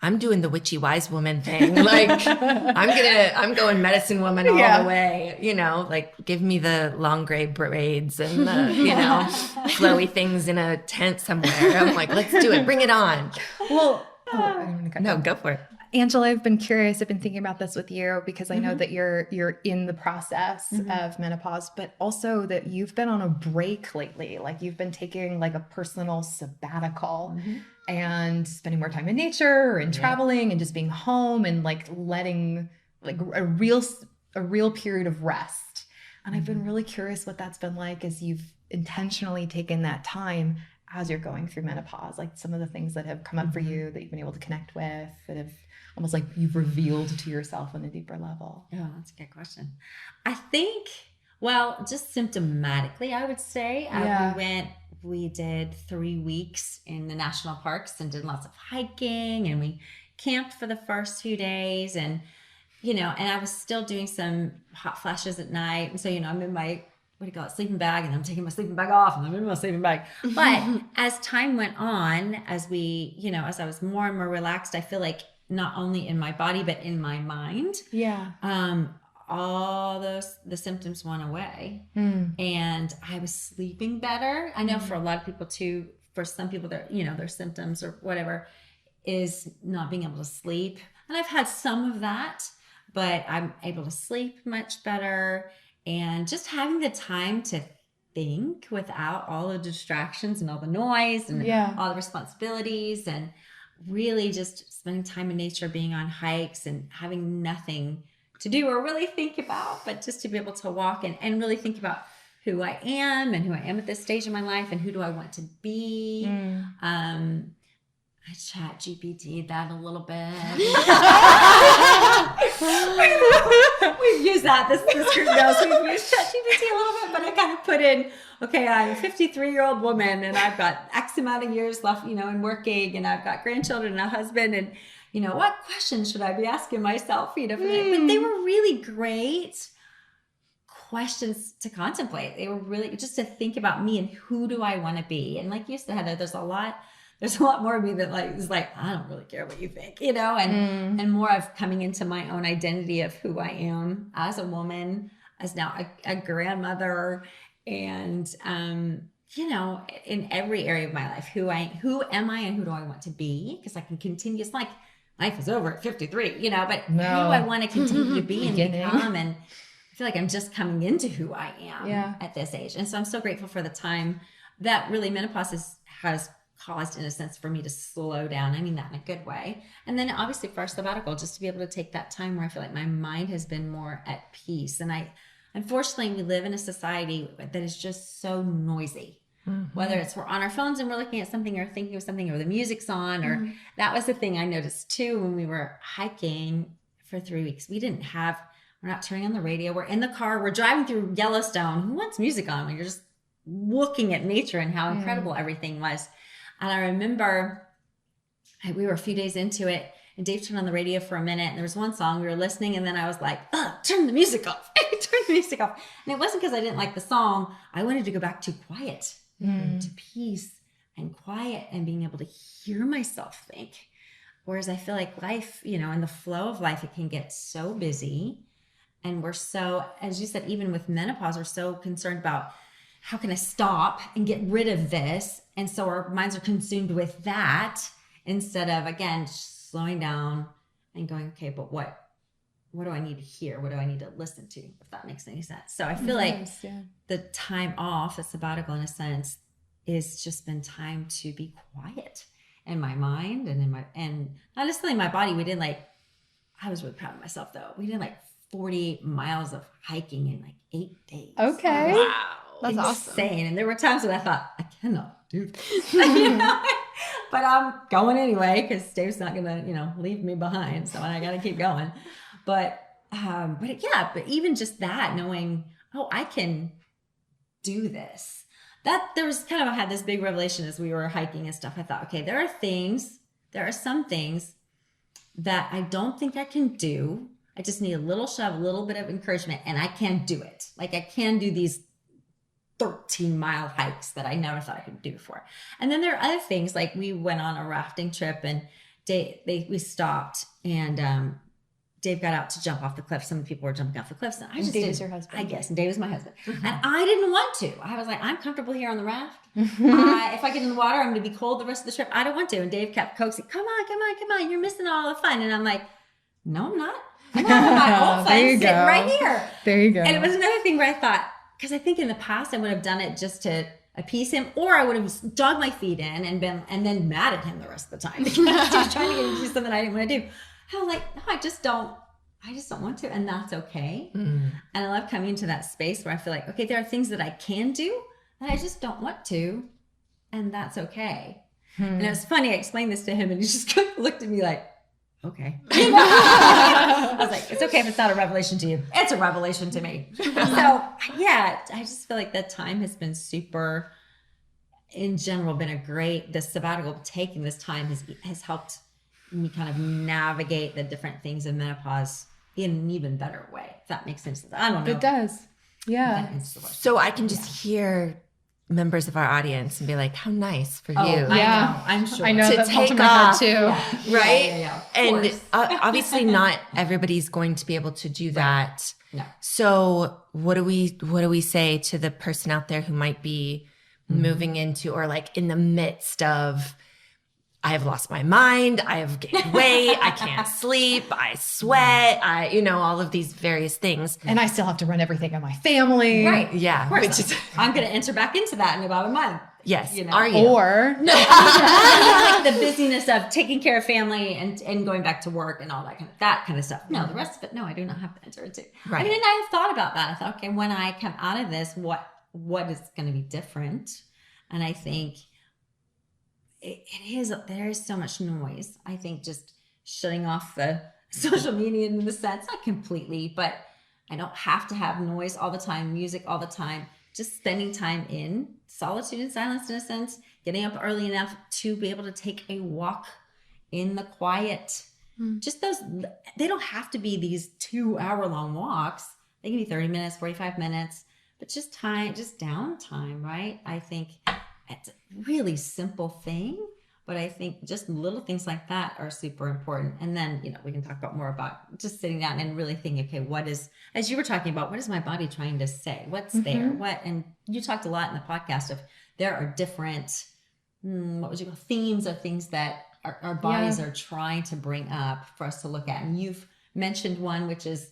[SPEAKER 1] I'm doing the witchy wise woman thing. Like I'm going medicine woman all the way, you know, like give me the long gray braids and the, you know, flowy things in a tent somewhere. I'm like, let's do it. Bring it on.
[SPEAKER 2] Well,
[SPEAKER 1] Go for it.
[SPEAKER 2] Angela, I've been curious. I've been thinking about this with you because I know that you're in the process of menopause, but also that you've been on a break lately. Like you've been taking like a personal sabbatical and spending more time in nature and traveling and just being home and like letting like a real period of rest. And I've been really curious what that's been like as you've intentionally taken that time as you're going through menopause, like some of the things that have come up for you that you've been able to connect with, that have almost like you've revealed to yourself on a deeper level.
[SPEAKER 4] Oh, that's a good question. I think, well, just symptomatically, I would say we did 3 weeks in the national parks and did lots of hiking, and we camped for the first few days, and, you know, and I was still doing some hot flashes at night. And so, you know, I'm in my, what do you call it, sleeping bag, and I'm taking my sleeping bag off and I'm in my sleeping bag. But as time went on, as we, you know, as I was more and more relaxed, I feel like not only in my body, but in my mind, all the symptoms went away and I was sleeping better. I know for a lot of people too, for some people, their symptoms or whatever is not being able to sleep. And I've had some of that, but I'm able to sleep much better. And just having the time to think without all the distractions and all the noise and all the responsibilities, and really just spending time in nature, being on hikes and having nothing to do or really think about, but just to be able to walk and really think about who I am and who I am at this stage in my life and who do I want to be. I chat GPT that a little bit. We've used that. This group knows we've used chat GPT a little bit, but I kind of put in, okay, I'm a 53-year-old woman and I've got X amount of years left, you know, in working, and I've got grandchildren and a husband, and, you know, what questions should I be asking myself, you know, but they were really great questions to contemplate. They were really just to think about me and who do I want to be. And like you said, Heather, there's a lot more of me that like is like, I don't really care what you think, you know, and more of coming into my own identity of who I am as a woman, as now a grandmother, and you know, in every area of my life, who am I and who do I want to be? Because I can continue. It's like life is over at 53, you know, but who do I want to continue to be and become? And I feel like I'm just coming into who I am at this age. And so I'm so grateful for the time that really menopause has caused, in a sense, for me to slow down. I mean that in a good way. And then obviously for our sabbatical, just to be able to take that time where I feel like my mind has been more at peace. And unfortunately, we live in a society that is just so noisy. Whether it's we're on our phones and we're looking at something or thinking of something, or the music's on, or that was the thing I noticed too when we were hiking for 3 weeks. We're not turning on the radio. We're in the car. We're driving through Yellowstone. Who wants music on when you're just looking at nature and how incredible everything was? And I remember we were a few days into it, and Dave turned on the radio for a minute, and there was one song we were listening, and then I was like, turn the music off. Turn the music off. And it wasn't because I didn't like the song. I wanted to go back to quiet, to peace and quiet, and being able to hear myself think. Whereas I feel like life, you know, in the flow of life, it can get so busy. And we're so, as you said, even with menopause, we're so concerned about how can I stop and get rid of this? And so our minds are consumed with that instead of, again, slowing down and going, okay, but what do I need to hear? What do I need to listen to? If that makes any sense. So I feel like the time off, the sabbatical in a sense, is just been time to be quiet in my mind and and not necessarily my body. I was really proud of myself though. We did like 40 miles of hiking in like 8 days.
[SPEAKER 2] Okay.
[SPEAKER 3] Wow. That's awesome.
[SPEAKER 4] Insane. And there were times when I thought, I cannot do this. You know? but I'm going anyway because Dave's not gonna, leave me behind. So I got to keep going. But even just that, knowing, I can do this. That there was I had this big revelation as we were hiking and stuff. I thought, okay, there are some things that I don't think I can do. I just need a little shove, a little bit of encouragement, and I can do it. Like I can do these 13-mile hikes that I never thought I could do before. And then there are other things, like we went on a rafting trip and we stopped and Dave got out to jump off the cliff. Some people were jumping off the cliffs. And
[SPEAKER 2] Dave is your husband.
[SPEAKER 4] I guess. And Dave is my husband. And I didn't want to. I was like, I'm comfortable here on the raft. If I get in the water, I'm going to be cold the rest of the trip. I don't want to. And Dave kept coaxing, come on. You're missing all the fun. And I'm like, no, I'm not. I'm having my own fun sitting right here.
[SPEAKER 2] There you go.
[SPEAKER 4] And it was another thing where I thought, because I think in the past I would have done it just to appease him, or I would have dug my feet in and then mad at him the rest of the time because he was trying to get me to do something I didn't want to do. I was like, no, I just don't want to, and that's okay. And I love coming into that space where I feel like, okay, there are things that I can do that I just don't want to, and that's okay. And it was funny, I explained this to him and he just kind of looked at me like, okay. I was like, it's okay if it's not a revelation to you. It's a revelation to me. So yeah, I just feel like that time has been super, in general, been the sabbatical, taking this time has helped me kind of navigate the different things in menopause in an even better way. If that makes sense. I don't know.
[SPEAKER 2] It does. Yeah.
[SPEAKER 1] So I can just hear members of our audience and be like, how nice for you.
[SPEAKER 2] Yeah.
[SPEAKER 4] I'm sure.
[SPEAKER 2] I know
[SPEAKER 1] to
[SPEAKER 2] that
[SPEAKER 1] take
[SPEAKER 2] to my head
[SPEAKER 1] off,
[SPEAKER 2] too.
[SPEAKER 4] Yeah.
[SPEAKER 1] Right?
[SPEAKER 4] Yeah.
[SPEAKER 1] And obviously not everybody's going to be able to do that.
[SPEAKER 4] No.
[SPEAKER 1] So what do we say to the person out there who might be moving into, or like in the midst of, I have lost my mind, I have gained weight, I can't sleep, I sweat, all of these various things.
[SPEAKER 2] And I still have to run everything in my family.
[SPEAKER 4] Right.
[SPEAKER 1] Yeah.
[SPEAKER 4] Of course. I'm going to enter back into that in about a month.
[SPEAKER 1] Yes.
[SPEAKER 4] You know?
[SPEAKER 1] Are you?
[SPEAKER 2] Or
[SPEAKER 4] Like the busyness of taking care of family and going back to work and all that kind of stuff. No, the rest of it, no, I do not have to enter into.
[SPEAKER 1] Right.
[SPEAKER 4] I mean, I thought about that. I thought, okay, when I come out of this, what is going to be different? And I think there is so much noise. I think just shutting off the social media in the sense, not completely, but I don't have to have noise all the time, music all the time. Just spending time in solitude and silence, in a sense, getting up early enough to be able to take a walk in the quiet. Just those, they don't have to be these 2-hour-long walks. They can be 30 minutes, 45 minutes, but just downtime, right? I think it's a really simple thing, but I think just little things like that are super important. And then, we can talk more about just sitting down and really thinking, okay, as you were talking about, what is my body trying to say? What's there? And you talked a lot in the podcast of there are different, themes of things that our bodies are trying to bring up for us to look at. And you've mentioned one, which is,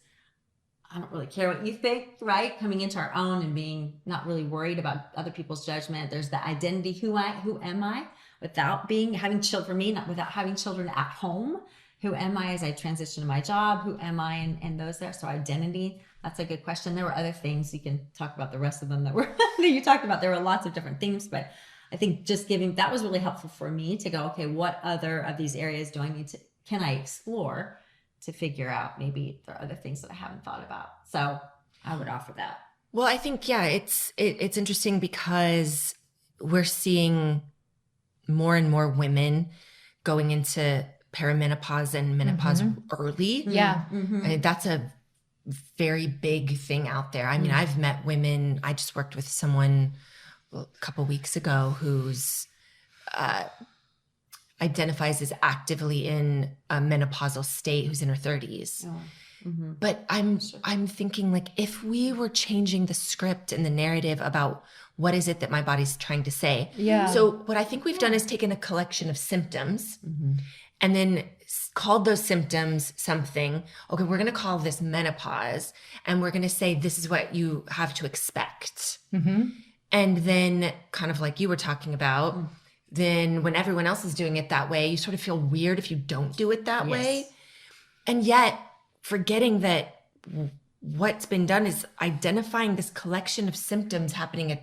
[SPEAKER 4] I don't really care what you think, right? Coming into our own and being not really worried about other people's judgment. There's the identity, who am I? Without having children, for me, without having children at home. Who am I as I transition to my job? Who am I in those there? So identity, that's a good question. There were other things, you can talk about the rest of them that you talked about. There were lots of different themes, but I think just that was really helpful for me to go, okay, what other of these areas can I explore to figure out maybe there are other things that I haven't thought about. So I would offer that.
[SPEAKER 1] Well, I think, it's interesting because we're seeing more and more women going into perimenopause and menopause early.
[SPEAKER 2] Yeah.
[SPEAKER 1] I mean, that's a very big thing out there. I mean, I've met women, I just worked with someone a couple weeks ago who's identifies as actively in a menopausal state, who's in her 30s. But I'm thinking, like, if we were changing the script and the narrative about what is it that my body's trying to say.
[SPEAKER 2] Yeah.
[SPEAKER 1] So what I think we've done is taken a collection of symptoms and then called those symptoms something. Okay, we're going to call this menopause, and we're going to say this is what you have to expect. And then, kind of like you were talking about, then when everyone else is doing it that way, you sort of feel weird if you don't do it that way. And yet, forgetting that what's been done is identifying this collection of symptoms happening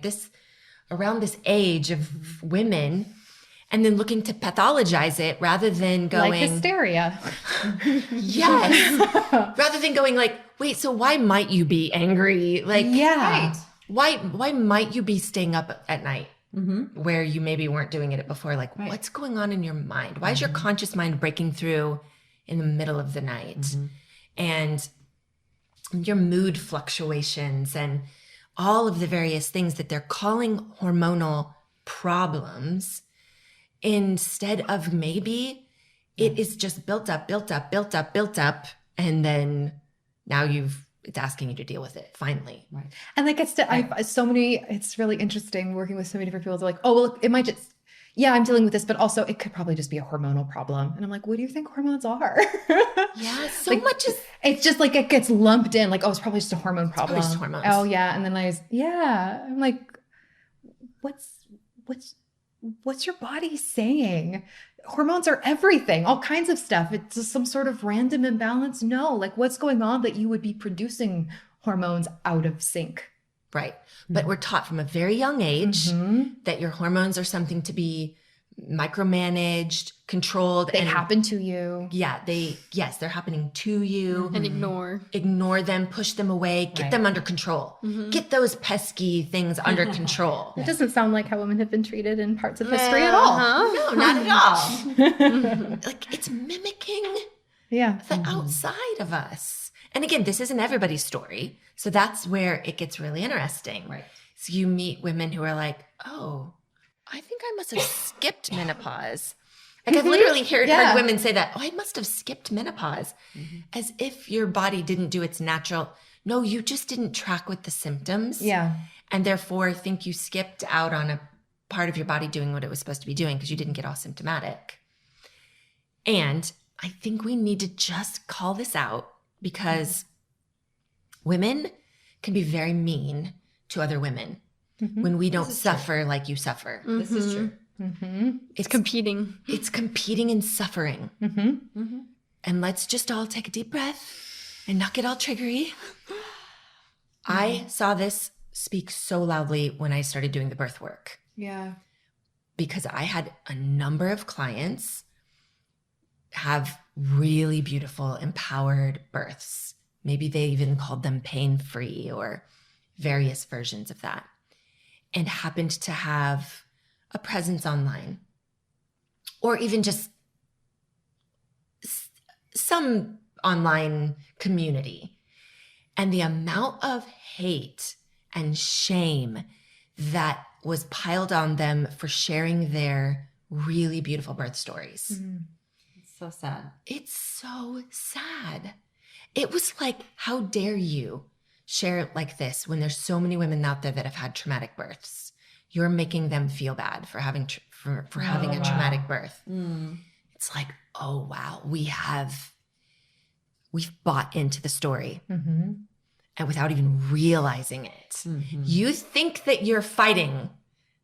[SPEAKER 1] around this age of women, and then looking to pathologize it rather than going
[SPEAKER 2] Like hysteria.
[SPEAKER 1] yes, rather than going like, wait, so why might you be angry? Like,
[SPEAKER 2] Yeah.
[SPEAKER 4] Right.
[SPEAKER 1] why might you be staying up at night where you maybe weren't doing it before? Like,
[SPEAKER 4] Right.
[SPEAKER 1] what's going on in your mind? Why is your conscious mind breaking through in the middle of the night? And your mood fluctuations and all of the various things that they're calling hormonal problems, instead of maybe it is just built up, and then now it's asking you to deal with it finally.
[SPEAKER 4] Right.
[SPEAKER 2] And like it's really interesting working with so many different people. They're like, oh, well, it might just, yeah, I'm dealing with this, but also it could probably just be a hormonal problem. And I'm like, what do you think hormones are?
[SPEAKER 1] Yeah, so
[SPEAKER 2] Like,
[SPEAKER 1] much is
[SPEAKER 2] it's just like it gets lumped in, like, oh, it's probably just a hormone problem.
[SPEAKER 1] just hormones.
[SPEAKER 2] Oh yeah. And then I'm like, what's your body saying? Hormones are everything, all kinds of stuff. It's just some sort of random imbalance. No, like what's going on that you would be producing hormones out of sync?
[SPEAKER 1] right. But we're taught from a very young age that your hormones are something to be micromanaged, controlled.
[SPEAKER 2] They
[SPEAKER 1] and
[SPEAKER 2] happen to you.
[SPEAKER 1] yeah, they're happening to you.
[SPEAKER 3] And
[SPEAKER 1] Ignore them, push them away, get
[SPEAKER 4] Right.
[SPEAKER 1] them under control. Get those pesky things under control.
[SPEAKER 2] It doesn't sound like how women have been treated in parts of history at all.
[SPEAKER 1] No, not at all. Like it's mimicking
[SPEAKER 2] Yeah.
[SPEAKER 1] the outside of us. And again, this isn't everybody's story. So that's where it gets really interesting.
[SPEAKER 4] Right.
[SPEAKER 1] So you meet women who are like, oh, I think I must have skipped menopause. Like I've literally heard women say that, oh, I must have skipped menopause, as if your body didn't do its natural. No, you just didn't track with the symptoms.
[SPEAKER 2] Yeah.
[SPEAKER 1] And therefore think you skipped out on a part of your body doing what it was supposed to be doing because you didn't get all symptomatic. And I think we need to just call this out because women can be very mean to other women when we don't suffer like you suffer.
[SPEAKER 4] This is true.
[SPEAKER 1] It's
[SPEAKER 3] competing.
[SPEAKER 1] It's competing and suffering. And let's just all take a deep breath and not get all triggery. I saw this speak so loudly when I started doing the birth work
[SPEAKER 2] Yeah.
[SPEAKER 1] because I had a number of clients have really beautiful, empowered births. Maybe they even called them pain-free or various versions of that, and happened to have a presence online or even just some online community. And the amount of hate and shame that was piled on them for sharing their really beautiful birth stories.
[SPEAKER 4] It's so sad.
[SPEAKER 1] It's so sad. It was like, how dare you share it like this when there's so many women out there that have had traumatic births? You're making them feel bad for having having a traumatic birth. It's like, oh wow, we've bought into the story, and without even realizing it. You think that you're fighting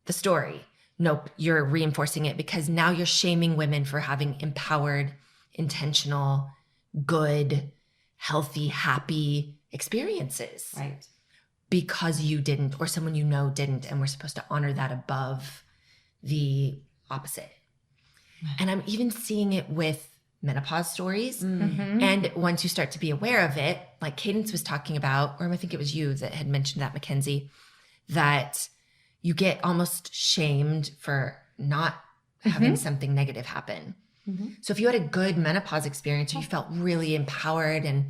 [SPEAKER 1] the story. Nope, you're reinforcing it because now you're shaming women for having empowered, intentional, good, healthy, happy experiences.
[SPEAKER 4] Right.
[SPEAKER 1] Because you didn't, or someone you know didn't, and we're supposed to honor that above the opposite. And I'm even seeing it with menopause stories. And once you start to be aware of it, like Cadence was talking about, or I think it was you that had mentioned that, McKenzie, that you get almost shamed for not having something negative happen. So if you had a good menopause experience, or you felt really empowered, and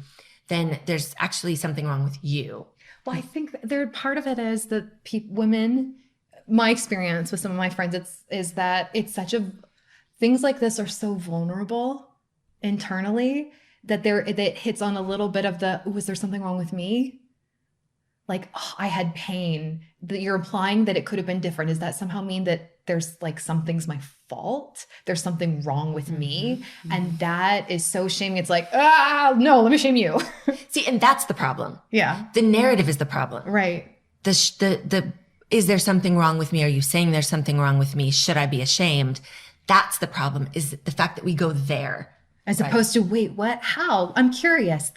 [SPEAKER 1] then there's actually something wrong with you.
[SPEAKER 2] Well, I think part of it is that women, my experience with some of my friends, is that it's things like this are so vulnerable internally that it hits on a little bit of the, is there something wrong with me? Like, oh, I had pain. That you're implying that it could have been different. Does that somehow mean that there's like something's my fault? There's something wrong with me? And that is so shaming. It's like, no, let me shame you.
[SPEAKER 1] See, and that's the problem.
[SPEAKER 2] Yeah.
[SPEAKER 1] The narrative is the problem.
[SPEAKER 2] Right.
[SPEAKER 1] The is there something wrong with me? Are you saying there's something wrong with me? Should I be ashamed? That's the problem, is the fact that we go there
[SPEAKER 2] As opposed to, wait, what? How? I'm curious.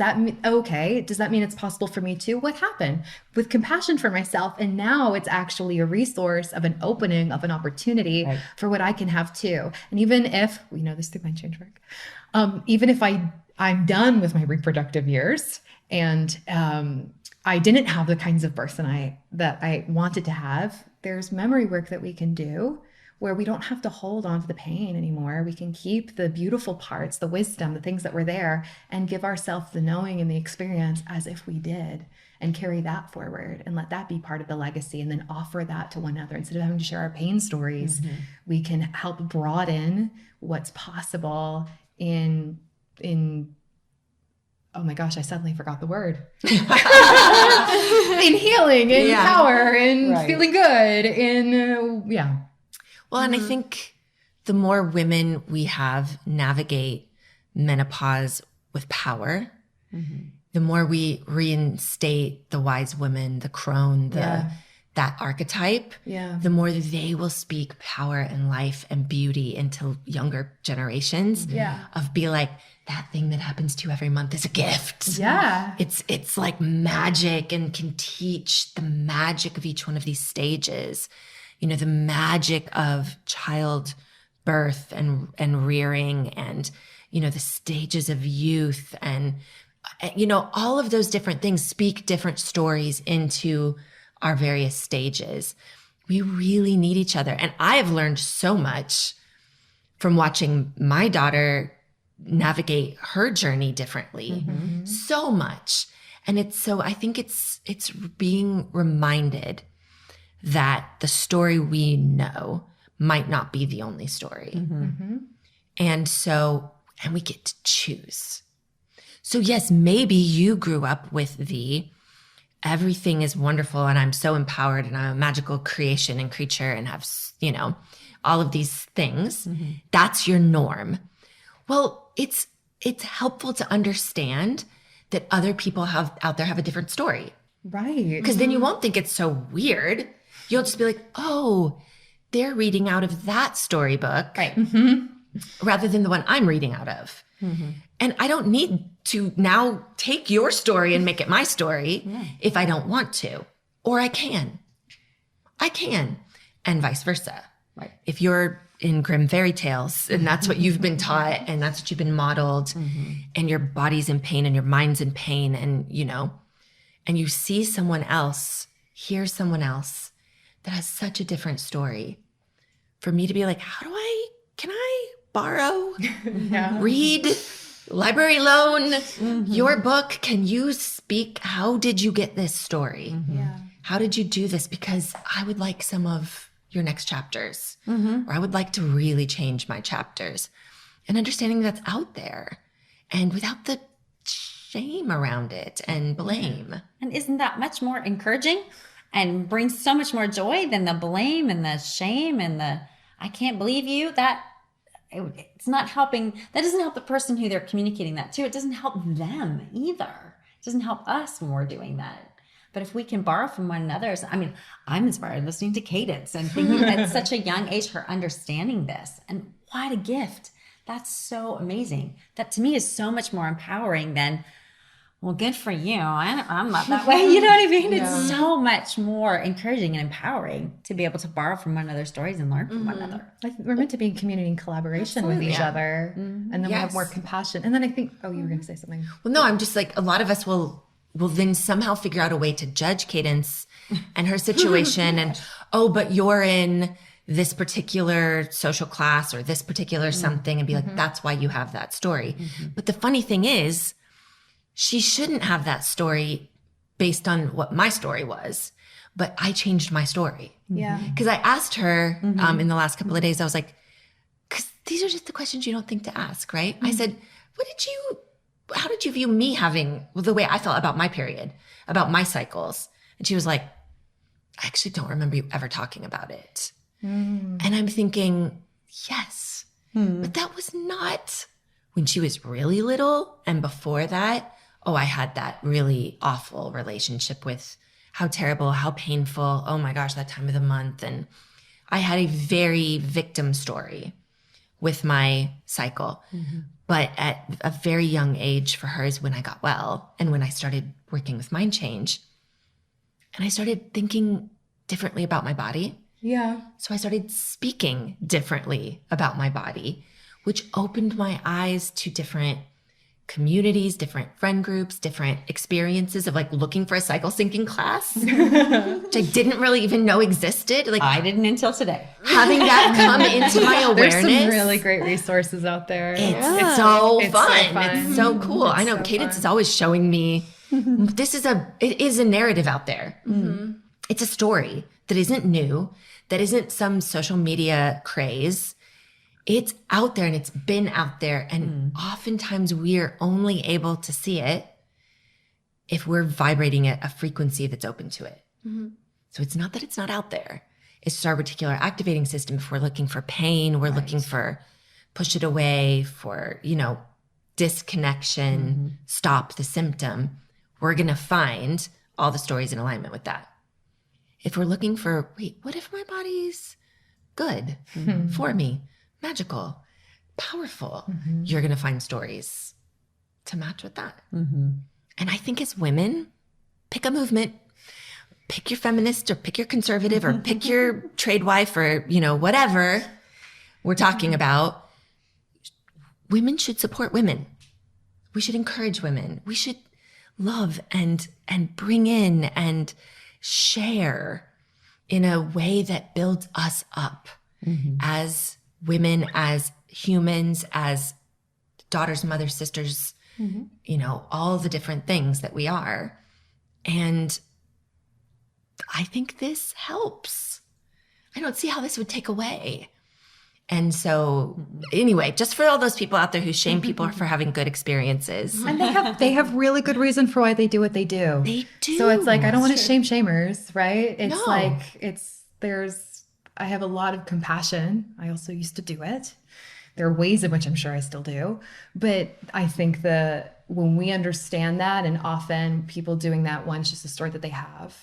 [SPEAKER 2] Okay. Does that mean it's possible for me too? What happened? With compassion for myself. And now it's actually a resource of an opening of an opportunity for what I can have too. And even if, we know this through my change work, even if I'm done with my reproductive years and I didn't have the kinds of births that I wanted to have, there's memory work that we can do where we don't have to hold on to the pain anymore. We can keep the beautiful parts, the wisdom, the things that were there, and give ourselves the knowing and the experience as if we did, and carry that forward and let that be part of the legacy, and then offer that to one another. Instead of having to share our pain stories, we can help broaden what's possible in oh my gosh, I suddenly forgot the word. In healing, in power, in feeling good, in
[SPEAKER 1] Well, and I think the more women we have navigate menopause with power, the more we reinstate the wise woman, the crone, that archetype, the more they will speak power and life and beauty into younger generations of be like, that thing that happens to you every month is a gift.
[SPEAKER 2] Yeah.
[SPEAKER 1] It's like magic, and can teach the magic of each one of these stages. You know, the magic of childbirth and rearing, and, you know, the stages of youth, and, you know, all of those different things speak different stories into our various stages. We really need each other. And I have learned so much from watching my daughter navigate her journey differently. So much. And I think it's being reminded that the story we know might not be the only story. And we get to choose. So yes, maybe you grew up with everything is wonderful and I'm so empowered and I'm a magical creation and creature and have, you know, all of these things. That's your norm. Well, it's helpful to understand that other people out there have a different story.
[SPEAKER 2] Right.
[SPEAKER 1] Because then you won't think it's so weird. You'll just be like, oh, they're reading out of that storybook.
[SPEAKER 4] Right.
[SPEAKER 1] Rather than the one I'm reading out of. And I don't need to now take your story and make it my story if I don't want to. Or I can. And vice versa.
[SPEAKER 4] Right.
[SPEAKER 1] If you're in grim fairy tales and that's what you've been taught and that's what you've been modeled, and your body's in pain and your mind's in pain, and, you know, and you see someone else, hear someone else that has such a different story, for me to be like, can I borrow, read, library loan your book? Can you speak? How did you get this story? How did you do this? Because I would like some of your next chapters, or I would like to really change my chapters, and understanding that's out there and without the shame around it and blame.
[SPEAKER 4] And isn't that much more encouraging and brings so much more joy than the blame and the shame and the, I can't believe you? It's not helping. That doesn't help the person who they're communicating that to. It doesn't help them either. It doesn't help us when we're doing that. But if we can borrow from one another, I mean, I'm inspired listening to Cadence and thinking at such a young age, her understanding this, and what a gift. That's so amazing. That to me is so much more empowering than, well, good for you. I'm not that way. You know what I mean? It's so much more encouraging and empowering to be able to borrow from one another's stories and learn from one another.
[SPEAKER 2] We're meant to be in community and collaboration with each other. And then we have more compassion. And then I think, you were going to say something.
[SPEAKER 1] Well, no, I'm just like, a lot of us will then somehow figure out a way to judge Cadence and her situation and, but you're in this particular social class or this particular something, and be like, that's why you have that story. But the funny thing is, she shouldn't have that story based on what my story was, but I changed my story.
[SPEAKER 2] Yeah.
[SPEAKER 1] Because I asked her in the last couple of days, I was like, because these are just the questions you don't think to ask, right? I said, how did you view me having the way I felt about my period, about my cycles? And she was like, I actually don't remember you ever talking about it. And I'm thinking, yes, but that was not when she was really little. And before that, I had that really awful relationship with how terrible, how painful, oh my gosh, that time of the month. And I had a very victim story with my cycle. But But at a very young age for her is when I got well and when I started working with mind change. And I started thinking differently about my body.
[SPEAKER 2] Yeah.
[SPEAKER 1] So I started speaking differently about my body, which opened my eyes to different communities, different friend groups, different experiences of like looking for a cycle syncing class, which I didn't really even know existed. Like
[SPEAKER 4] I didn't until today.
[SPEAKER 1] having that come into my awareness.
[SPEAKER 2] There's some really great resources out there.
[SPEAKER 1] It's so
[SPEAKER 2] It's so
[SPEAKER 1] fun.
[SPEAKER 2] fun.
[SPEAKER 1] It's so cool.
[SPEAKER 2] It's
[SPEAKER 1] I know
[SPEAKER 2] so
[SPEAKER 1] Cadence
[SPEAKER 2] fun.
[SPEAKER 1] is always showing me it is a narrative out there. It's a story that isn't new, that isn't some social media craze. It's out there and it's been out there. And oftentimes we're only able to see it if we're vibrating at a frequency that's open to it. So it's not that it's not out there. It's just our reticular activating system. If we're looking for pain, we're looking for push it away, for, disconnection, stop the symptom. We're going to find all the stories in alignment with that. If we're looking for, wait, what if my body's good for me, magical, powerful, you're going to find stories to match with that. And I think as women, pick a movement, pick your feminist or pick your conservative or pick your trade wife or, whatever we're talking about. Women should support women. We should encourage women. We should love and bring in and share in a way that builds us up as women, as humans, as daughters, mothers, sisters, all the different things that we are. And I think this helps. I don't see how this would take away. And so anyway, just for all those people out there who shame people for having good experiences.
[SPEAKER 2] And they have really good reason for why they do what they do.
[SPEAKER 1] They do.
[SPEAKER 2] So it's like, I don't want to shame shamers, right? It's
[SPEAKER 1] No.
[SPEAKER 2] like, I have a lot of compassion. I also used to do it. There are ways in which I'm sure I still do. But I think that when we understand that, and often people doing that, one, it's just a story that they have.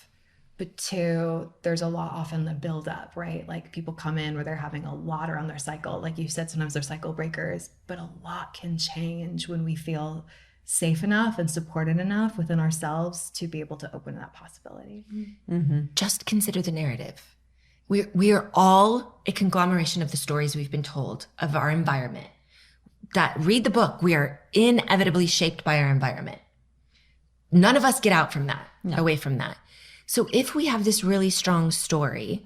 [SPEAKER 2] But two, there's a lot often the build up, right? Like people come in where they're having a lot around their cycle. Like you said, sometimes they're cycle breakers, but a lot can change when we feel safe enough and supported enough within ourselves to be able to open that possibility.
[SPEAKER 1] Just consider the narrative. We are all a conglomeration of the stories we've been told of our environment. That read the book. We are inevitably shaped by our environment. None of us get out from that, away from that. So if we have this really strong story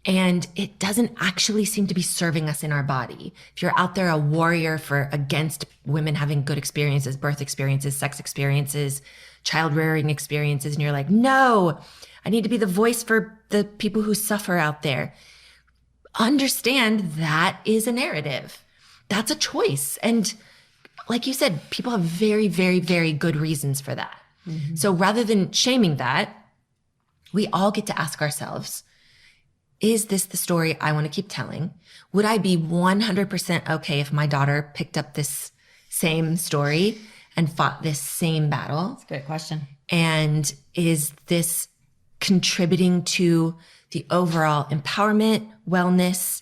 [SPEAKER 1] and it doesn't actually seem to be serving us in our body, if you're out there a warrior against women having good experiences, birth experiences, sex experiences, child rearing experiences, and you're like, no, I need to be the voice for the people who suffer out there. Understand that is a narrative. That's a choice. And like you said, people have very, very, very good reasons for that. So rather than shaming that, we all get to ask ourselves, is this the story I want to keep telling? Would I be 100% okay if my daughter picked up this same story and fought this same battle?
[SPEAKER 4] That's a great question.
[SPEAKER 1] And is this contributing to the overall empowerment, wellness,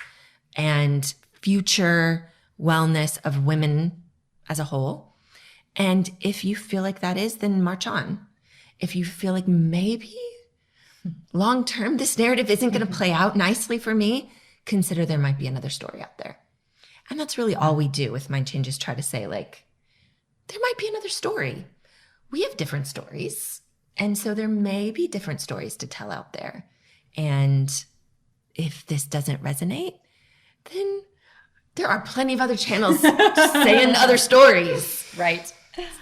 [SPEAKER 1] and future wellness of women as a whole? And if you feel like that is, then march on. If you feel like maybe long-term, this narrative isn't going to play out nicely for me, consider there might be another story out there. And that's really all we do with Mind Changes, try to say like, there might be another story. We have different stories. And so there may be different stories to tell out there. And if this doesn't resonate, then there are plenty of other channels saying other stories.
[SPEAKER 4] Right.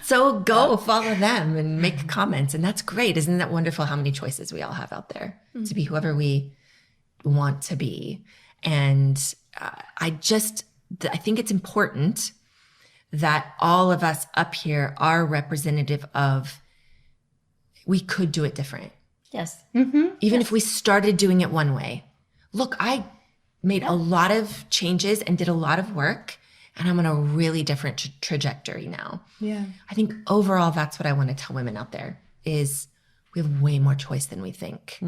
[SPEAKER 1] So go follow them and make comments. And that's great. Isn't that wonderful how many choices we all have out there to be whoever we want to be? And I think it's important that all of us up here are representative of, we could do it different.
[SPEAKER 4] Yes.
[SPEAKER 1] Even if we started doing it one way. Look, I made a lot of changes and did a lot of work, and I'm on a really different trajectory now.
[SPEAKER 2] Yeah.
[SPEAKER 1] I think overall, that's what I want to tell women out there is we have way more choice than we think.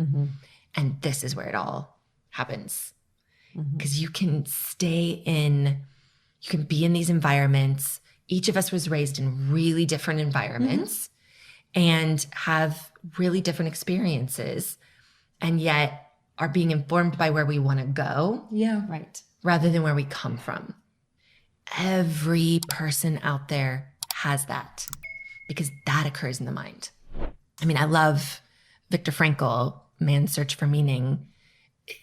[SPEAKER 1] And this is where it all happens. Because you can be in these environments, each of us was raised in really different environments and have really different experiences, and yet are being informed by where we want to go
[SPEAKER 2] Yeah.
[SPEAKER 4] Right.
[SPEAKER 1] rather than where we come from. Every person out there has that, because that occurs in the mind. I mean, I love Viktor Frankl, Man's Search for Meaning.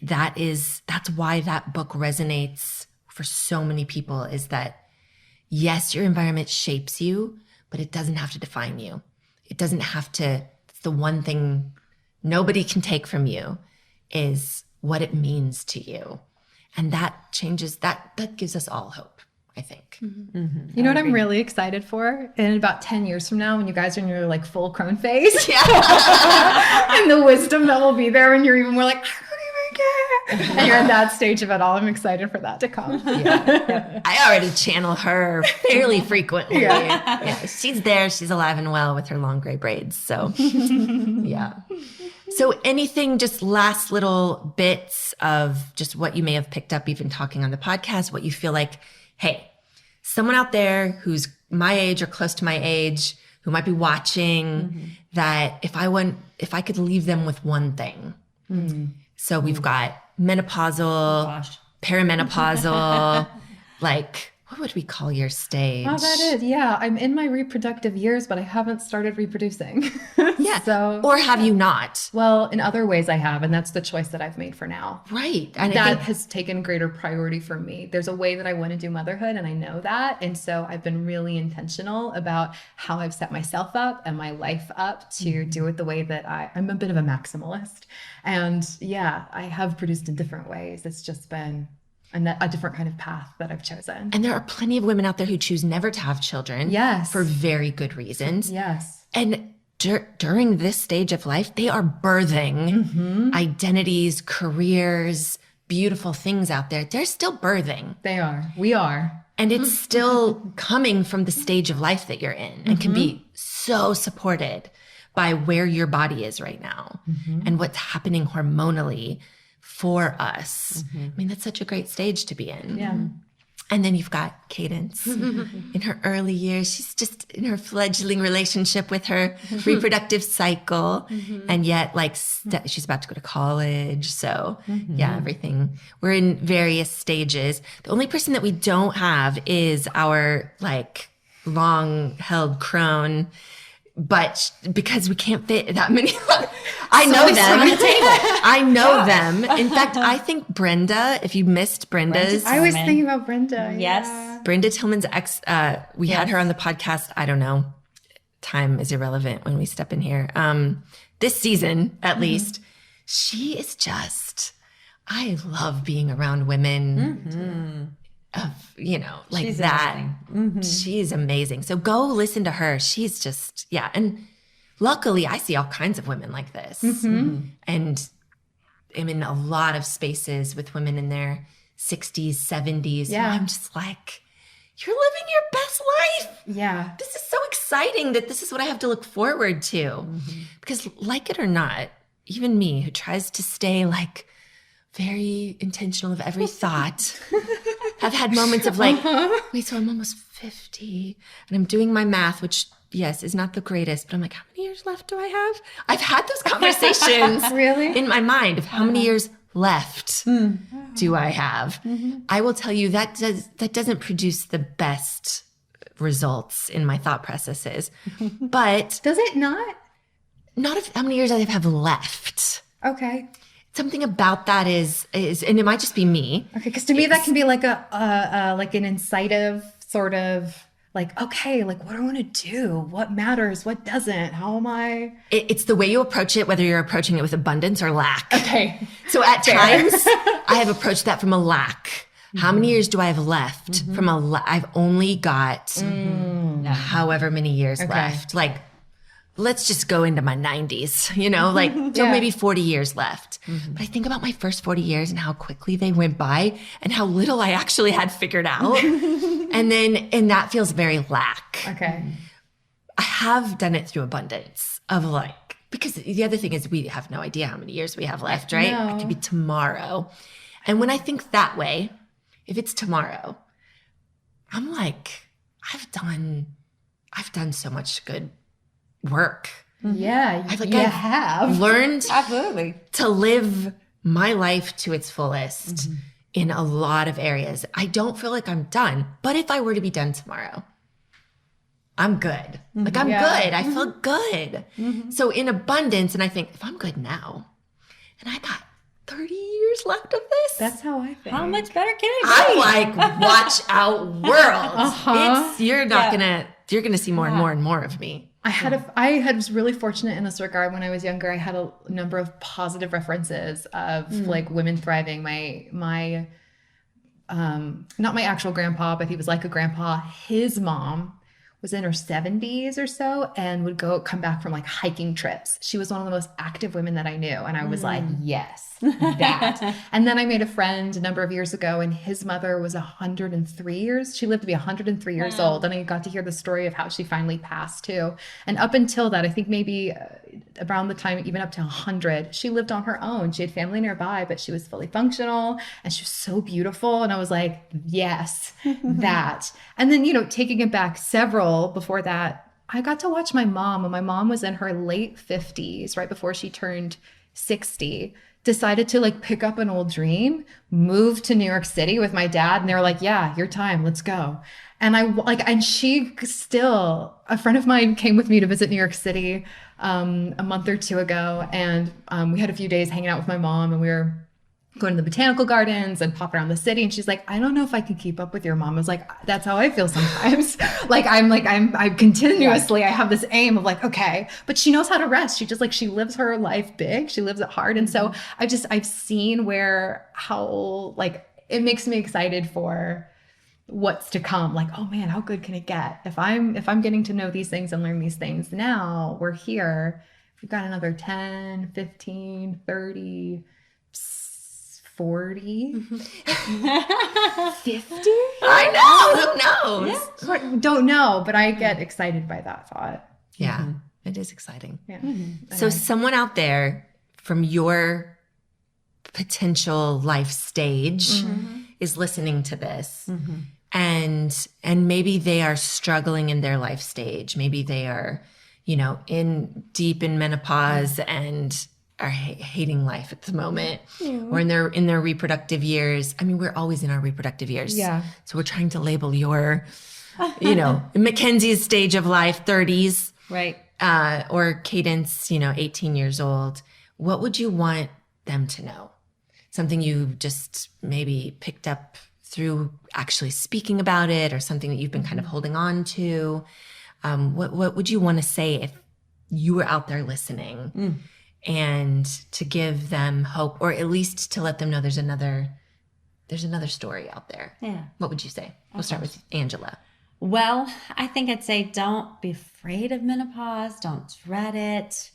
[SPEAKER 1] That's why that book resonates for so many people, is that yes, your environment shapes you, but it doesn't have to define you. It doesn't have to. It's the one thing nobody can take from you, is what it means to you. And that changes, that gives us all hope, I think.
[SPEAKER 2] You know what I'm really excited for? In about 10 years from now, when you guys are in your like full crone phase, and the wisdom that will be there when you're even more like, I don't even care. And you're in that stage of it all. I'm excited for that to come.
[SPEAKER 1] I already channel her fairly frequently. Yeah, she's there. She's alive and well with her long gray braids. So, yeah. So anything, just last little bits of just what you may have picked up even talking on the podcast, what you feel like, hey, someone out there who's my age or close to my age, who might be watching, that if I could leave them with one thing. So we've got menopausal, perimenopausal, like, what would we call your stage?
[SPEAKER 2] Oh, that is. Yeah. I'm in my reproductive years, but I haven't started reproducing.
[SPEAKER 1] Yeah.
[SPEAKER 2] So,
[SPEAKER 1] or have you not?
[SPEAKER 2] well, in other ways I have, and that's the choice that I've made for now.
[SPEAKER 1] Right. And I
[SPEAKER 2] That
[SPEAKER 1] think
[SPEAKER 2] has taken greater priority for me. There's a way that I want to do motherhood, and I know that. And so I've been really intentional about how I've set myself up and my life up to do it the way that I'm a bit of a maximalist. And yeah, I have produced in different ways. It's just been a different kind of path that I've chosen.
[SPEAKER 1] and there are plenty of women out there who choose never to have children.
[SPEAKER 2] Yes.
[SPEAKER 1] For very good reasons.
[SPEAKER 2] Yes.
[SPEAKER 1] And during this stage of life, they are birthing identities, careers, beautiful things out there. They're still birthing.
[SPEAKER 2] They are. We are.
[SPEAKER 1] And it's still coming from the stage of life that you're in, and can be so supported by where your body is right now and what's happening hormonally for us. I mean, that's such a great stage to be in.
[SPEAKER 2] Yeah.
[SPEAKER 1] And then you've got Cadence in her early years. She's just in her fledgling relationship with her reproductive cycle. And yet, like, she's about to go to college. So, yeah, everything. We're in various stages. The only person that we don't have is our, like, long held crone. But because we can't fit that many, I know them. I know them. In fact, I think Brenda, if you missed Brenda's,
[SPEAKER 2] I was thinking about Brenda.
[SPEAKER 4] Yes.
[SPEAKER 2] Yeah.
[SPEAKER 1] Brenda Tillman's ex, we had her on the podcast. I don't know. Time is irrelevant when we step in here. This season, at least, she is just, I love being around women of, like
[SPEAKER 4] She's
[SPEAKER 1] that. She's amazing. So go listen to her. She's just, yeah. And luckily I see all kinds of women like this. And I'm in a lot of spaces with women in their 60s, 70s.
[SPEAKER 2] Yeah.
[SPEAKER 1] And I'm just like, you're living your best life.
[SPEAKER 2] Yeah.
[SPEAKER 1] This is so exciting that this is what I have to look forward to. Because like it or not, even me who tries to stay like very intentional of every thought, have had moments of like, wait, so I'm almost 50 and I'm doing my math, which yes, is not the greatest, but I'm like, how many years left do I have? I've had those conversations
[SPEAKER 2] Really?
[SPEAKER 1] in my mind of how many years left do I have? I will tell you that doesn't produce the best results in my thought processes, but
[SPEAKER 2] Does it not?
[SPEAKER 1] not of how many years I have left.
[SPEAKER 2] Okay.
[SPEAKER 1] Something about that is, and it might just be me.
[SPEAKER 2] Okay. Because to me, that can be like like an incisive sort of like, okay, like what do I want to do? What matters? What doesn't? How am I?
[SPEAKER 1] It's the way you approach it, whether you're approaching it with abundance or lack.
[SPEAKER 2] Okay.
[SPEAKER 1] So at times, I have approached that from a lack. How many years do I have left? From I've only got however many years left. Like, let's just go into my 90s, like so maybe 40 years left. But I think about my first 40 years and how quickly they went by and how little I actually had figured out. and that feels very lack.
[SPEAKER 2] Okay.
[SPEAKER 1] I have done it through abundance of like, because the other thing is we have no idea how many years we have left, right?
[SPEAKER 2] No.
[SPEAKER 1] It could be tomorrow. And when I think that way, if it's tomorrow, I'm like, I've done so much good work.
[SPEAKER 2] Yeah,
[SPEAKER 1] I've
[SPEAKER 2] have
[SPEAKER 1] learned
[SPEAKER 4] Absolutely.
[SPEAKER 1] to live my life to its fullest in a lot of areas. I don't feel like I'm done, but if I were to be done tomorrow, I'm good. Like I'm good. I feel good. So in abundance, and I think if I'm good now, and I got 30 years left of this,
[SPEAKER 2] That's how I think.
[SPEAKER 4] How much better can it be?
[SPEAKER 1] I'm like, watch out, world. You're gonna see more and more and more of me.
[SPEAKER 2] I was really fortunate in this regard. When I was younger, I had a number of positive references of like women thriving. My not my actual grandpa, but he was like a grandpa. His mom was in her 70s or so and would come back from like hiking trips. She was one of the most active women that I knew. And I was like, yes, that. And then I made a friend a number of years ago, and his mother was 103 years. She lived to be 103 years old. And I got to hear the story of how she finally passed too. And up until that, I think maybe around the time, even up to 100, she lived on her own. She had family nearby, but she was fully functional and she was so beautiful. And I was like, yes, that. And then, taking it back several before that, I got to watch my mom when my mom was in her late 50s, right before she turned 60, decided to like pick up an old dream, move to New York City with my dad. And they were like, yeah, your time, let's go. And and she still, a friend of mine came with me to visit New York City a month or two ago. And we had a few days hanging out with my mom, and we were going to the botanical gardens and pop around the city. And she's like, I don't know if I can keep up with your mom. I was like, that's how I feel sometimes. I'm continuously, I have this aim of like, okay, but she knows how to rest. She just she lives her life big. She lives it hard. And so I've seen how it makes me excited for what's to come. Like, oh man, how good can it get? If I'm getting to know these things and learn these things now, we're here. We've got another 10, 15, 30, 40, 50.
[SPEAKER 1] I know. Who knows?
[SPEAKER 2] Don't know, but I get excited by that thought.
[SPEAKER 1] Yeah, it is exciting.
[SPEAKER 2] Yeah.
[SPEAKER 1] So someone out there from your potential life stage is listening to this, and maybe they are struggling in their life stage. Maybe they are, deep in menopause and are hating life at the moment, or in their reproductive years. I mean, we're always in our reproductive years.
[SPEAKER 2] Yeah.
[SPEAKER 1] So we're trying to label your, Mackenzie's stage of life, 30s.
[SPEAKER 4] Right.
[SPEAKER 1] Or Cadence, 18 years old. What would you want them to know? Something you just maybe picked up through actually speaking about it, or something that you've been kind of holding on to. What would you want to say if you were out there listening? And to give them hope, or at least to let them know there's another story out there. Yeah. What would you say? We'll start with Angela.
[SPEAKER 4] Well, I think I'd say don't be afraid of menopause. Don't dread it.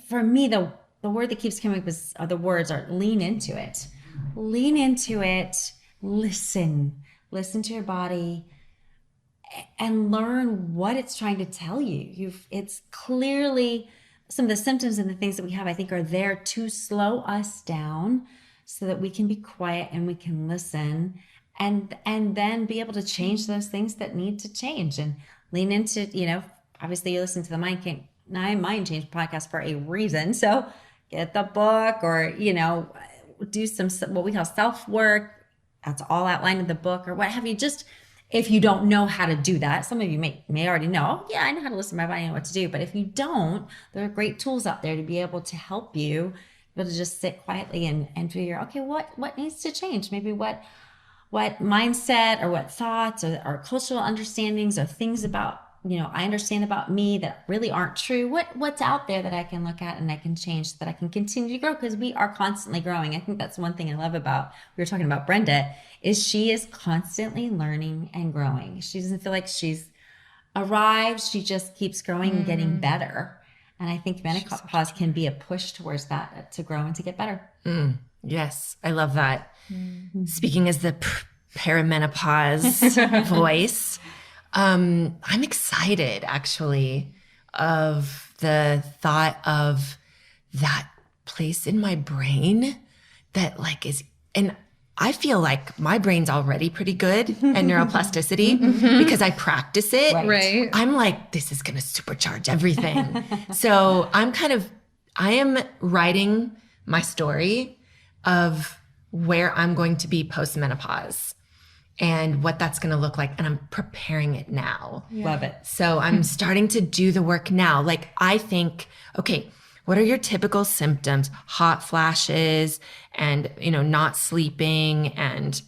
[SPEAKER 4] For me, the word that keeps coming up the words are lean into it. Lean into it. Listen to your body, and learn what it's trying to tell you. It's clearly some of the symptoms and the things that we have, I think, are there to slow us down so that we can be quiet and we can listen, and then be able to change those things that need to change, and lean into, obviously you listen to the Mind Change podcast for a reason. So get the book, or, do some, what we call self-work. That's all outlined in the book, or what have you. Just, if you don't know how to do that, some of you may already know, oh, yeah, I know how to listen to my body, I know what to do. But if you don't, there are great tools out there to be able to help you, be able to just sit quietly and figure, okay, what needs to change? Maybe what mindset, or what thoughts, or cultural understandings, or things about, I understand about me that really aren't true. What's out there that I can look at and I can change, so that I can continue to grow, because we are constantly growing. I think that's one thing I love about, we were talking about Brenda, is she is constantly learning and growing. She doesn't feel like she's arrived. She just keeps growing and getting better. And I think menopause can be a push towards that, to grow and to get better.
[SPEAKER 1] Yes, I love that. Speaking as the perimenopause voice, I'm excited actually of the thought of that place in my brain that is, and I feel like my brain's already pretty good at neuroplasticity because I practice it.
[SPEAKER 2] Right.
[SPEAKER 1] I'm like, this is going to supercharge everything. So I am writing my story of where I'm going to be post-menopause and what that's going to look like. And I'm preparing it now.
[SPEAKER 4] Love it.
[SPEAKER 1] So I'm starting to do the work now. Like I think, okay, what are your typical symptoms? Hot flashes and, not sleeping and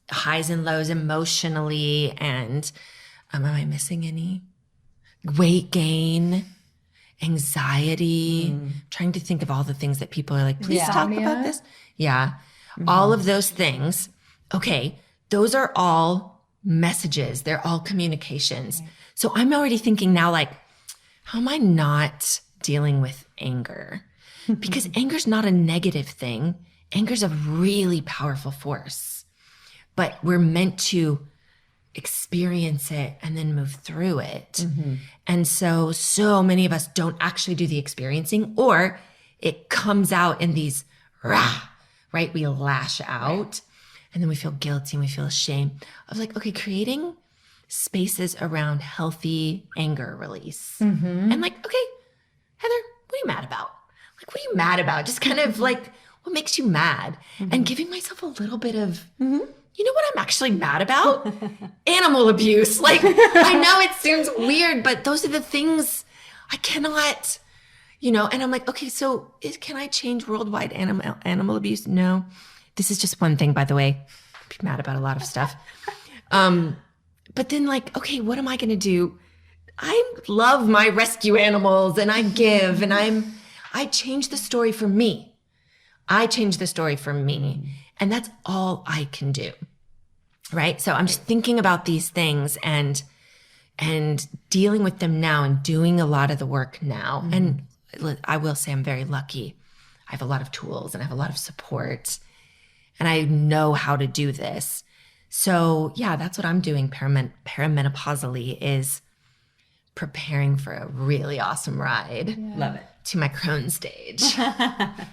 [SPEAKER 1] highs and lows emotionally. And am I missing any? Weight gain, anxiety, trying to think of all the things that people are like, please talk about this. Yeah. All of those things. Okay. Those are all messages. They're all communications. Right. So I'm already thinking now, like, how am I not dealing with anger? Because anger is not a negative thing. Anger is a really powerful force, but we're meant to experience it and then move through it. And so many of us don't actually do the experiencing, or it comes out in these rah, right? We lash out and then we feel guilty and we feel ashamed. I was like, okay, creating spaces around healthy anger release. And like, okay, Heather, what are you mad about? Like, what are you mad about? Just kind of like, what makes you mad? And giving myself a little bit of, you know what I'm actually mad about? Animal abuse. Like, I know it seems weird, but those are the things I cannot, and I'm like, okay, so can I change worldwide animal abuse? No. This is just one thing, by the way. I'd be mad about a lot of stuff. But then like, okay, what am I going to do? I love my rescue animals and I give and I change the story for me. I change the story for me. And that's all I can do. Right. So I'm just thinking about these things and dealing with them now and doing a lot of the work now. And I will say I'm very lucky. I have a lot of tools and I have a lot of support and I know how to do this. So yeah, that's what I'm doing perimenopausally is preparing for a really awesome ride.
[SPEAKER 4] Love it.
[SPEAKER 1] To my Crohn's stage.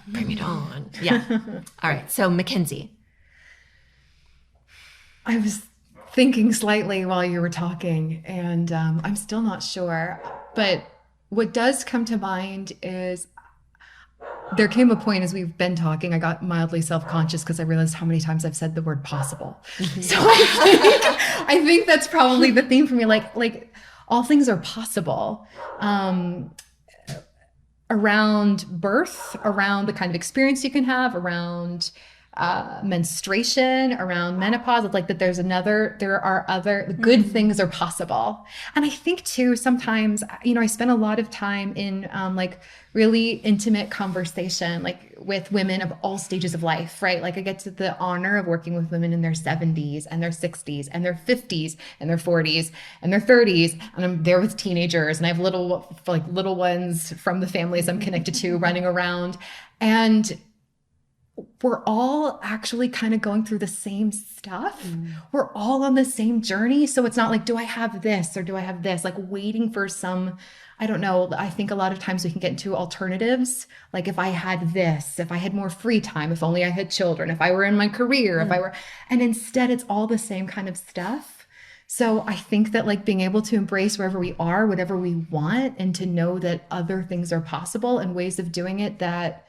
[SPEAKER 1] Bring it on. Yeah. All right. So McKenzie.
[SPEAKER 2] I was thinking slightly while you were talking and I'm still not sure, but what does come to mind is there came a point as we've been talking, I got mildly self-conscious because I realized how many times I've said the word possible. So I think that's probably the theme for me. Like all things are possible. Around birth, around the kind of experience you can have, around menstruation, around menopause. It's like that there are other good things are possible. And I think too, sometimes, I spend a lot of time in like really intimate conversation, like with women of all stages of life, right? Like I get to the honor of working with women in their 70s and their 60s and their 50s and their 40s and their 30s. And I'm there with teenagers and I have little ones from the families I'm connected to running around. And we're all actually kind of going through the same stuff. We're all on the same journey. So it's not like, do I have this or do I have this? Like waiting for some, I don't know. I think a lot of times we can get into alternatives. Like if I had this, if I had more free time, if only I had children, if I were in my career, and instead it's all the same kind of stuff. So I think that like being able to embrace wherever we are, whatever we want, and to know that other things are possible and ways of doing it that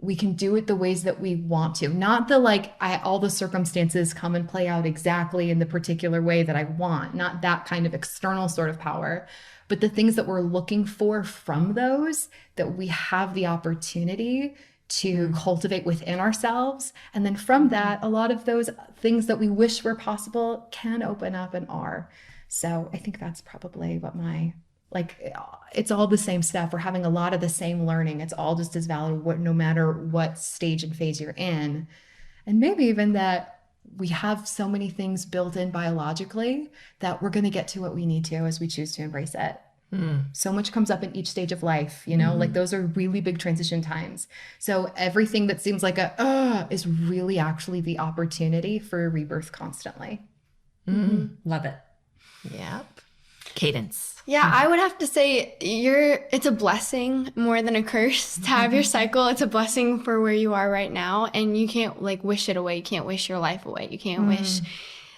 [SPEAKER 2] we can do it the ways that we want to, not the all the circumstances come and play out exactly in the particular way that I want, not that kind of external sort of power, but the things that we're looking for from those that we have the opportunity to cultivate within ourselves. And then from that, a lot of those things that we wish were possible can open up and are. So I think that's probably what it's all the same stuff. We're having a lot of the same learning. It's all just as valid no matter what stage and phase you're in. And maybe even that we have so many things built in biologically that we're going to get to what we need to as we choose to embrace it. So much comes up in each stage of life, like those are really big transition times. So everything that seems like is really actually the opportunity for rebirth constantly.
[SPEAKER 4] Love it.
[SPEAKER 1] Yep. Cadence.
[SPEAKER 3] Yeah, I would have to say it's a blessing more than a curse to have your cycle. It's a blessing for where you are right now, and you can't like wish it away. You can't wish your life away. You can't wish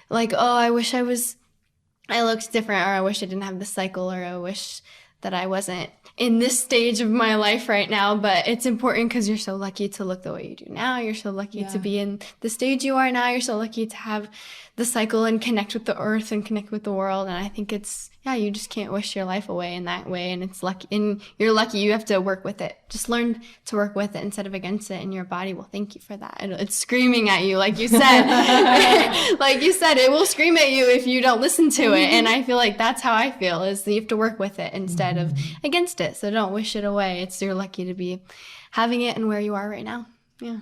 [SPEAKER 3] like, oh, I wish I looked different, or I wish I didn't have this cycle, or I wish that I wasn't in this stage of my life right now. But it's important because you're so lucky to look the way you do now. You're so lucky to be in the stage you are now. You're so lucky to have the cycle and connect with the earth and connect with the world. And I think you just can't wish your life away in that way. And it's lucky, and you're lucky. You have to work with it. Just learn to work with it instead of against it. And your body will thank you for that. And it's screaming at you, like you said. Like you said, it will scream at you if you don't listen to it. And I feel like that's how I feel, is that you have to work with it instead of against it. So don't wish it away. You're lucky to be having it and where you are right now. Yeah.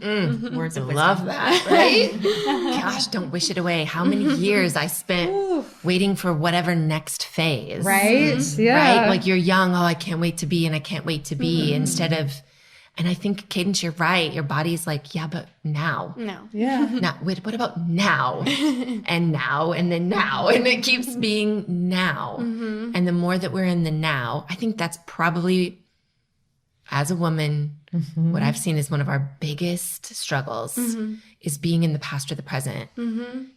[SPEAKER 4] Words of wisdom.
[SPEAKER 1] Love that, right? Gosh, don't wish it away. How many years I spent waiting for whatever next phase.
[SPEAKER 2] Right? Yeah.
[SPEAKER 1] Right? Like you're young, I can't wait to be, and I can't wait to be, instead of, and I think, Cadence, you're right. Your body's like, yeah, but now.
[SPEAKER 3] No.
[SPEAKER 2] Yeah.
[SPEAKER 1] Now, wait, what about now? And now, and then now. And it keeps being now. And the more that we're in the now, I think that's probably, as a woman, what I've seen is one of our biggest struggles is being in the past or the present,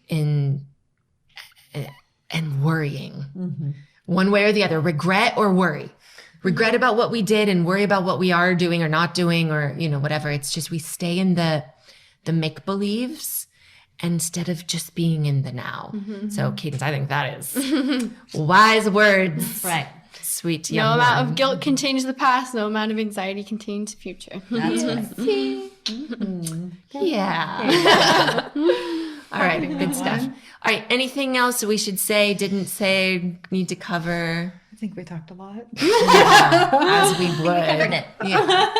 [SPEAKER 1] and worrying one way or the other, regret or worry. Regret about what we did and worry about what we are doing or not doing, or, whatever. It's just we stay in the make-believes instead of just being in the now. So, Cadence, I think that is wise words.
[SPEAKER 4] Right.
[SPEAKER 1] Sweet.
[SPEAKER 3] No amount of guilt can change the past. No amount of anxiety can change the future.
[SPEAKER 4] That's right.
[SPEAKER 1] Yeah. All right. Good stuff. All right. Anything else we should say, didn't say, need to cover?
[SPEAKER 2] I think we talked a lot.
[SPEAKER 1] As we would. Yeah.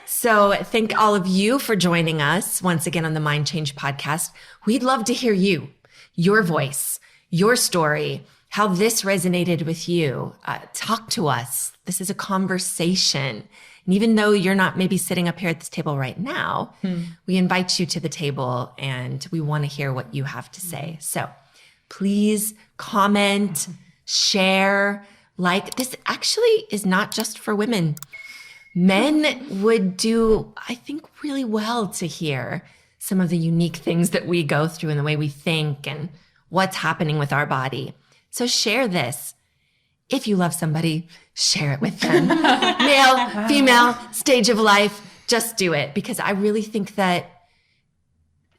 [SPEAKER 1] So thank all of you for joining us once again on the Mind Change podcast. We'd love to hear you, your voice, your story, how this resonated with you. Talk to us. This is a conversation. And even though you're not maybe sitting up here at this table right now, we invite you to the table and we want to hear what you have to say. So please comment, share, like. This actually is not just for women. Men would do, I think, really well to hear some of the unique things that we go through and the way we think and what's happening with our body. So share this. If you love somebody, share it with them. Male, female, stage of life, just do it. Because I really think that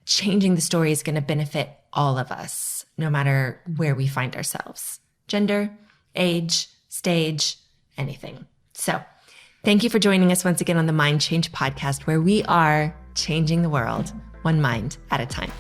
[SPEAKER 1] changing the story is going to benefit all of us, no matter where we find ourselves. Gender, age, stage, anything. So thank you for joining us once again on the Mind Change podcast, where we are changing the world one mind at a time.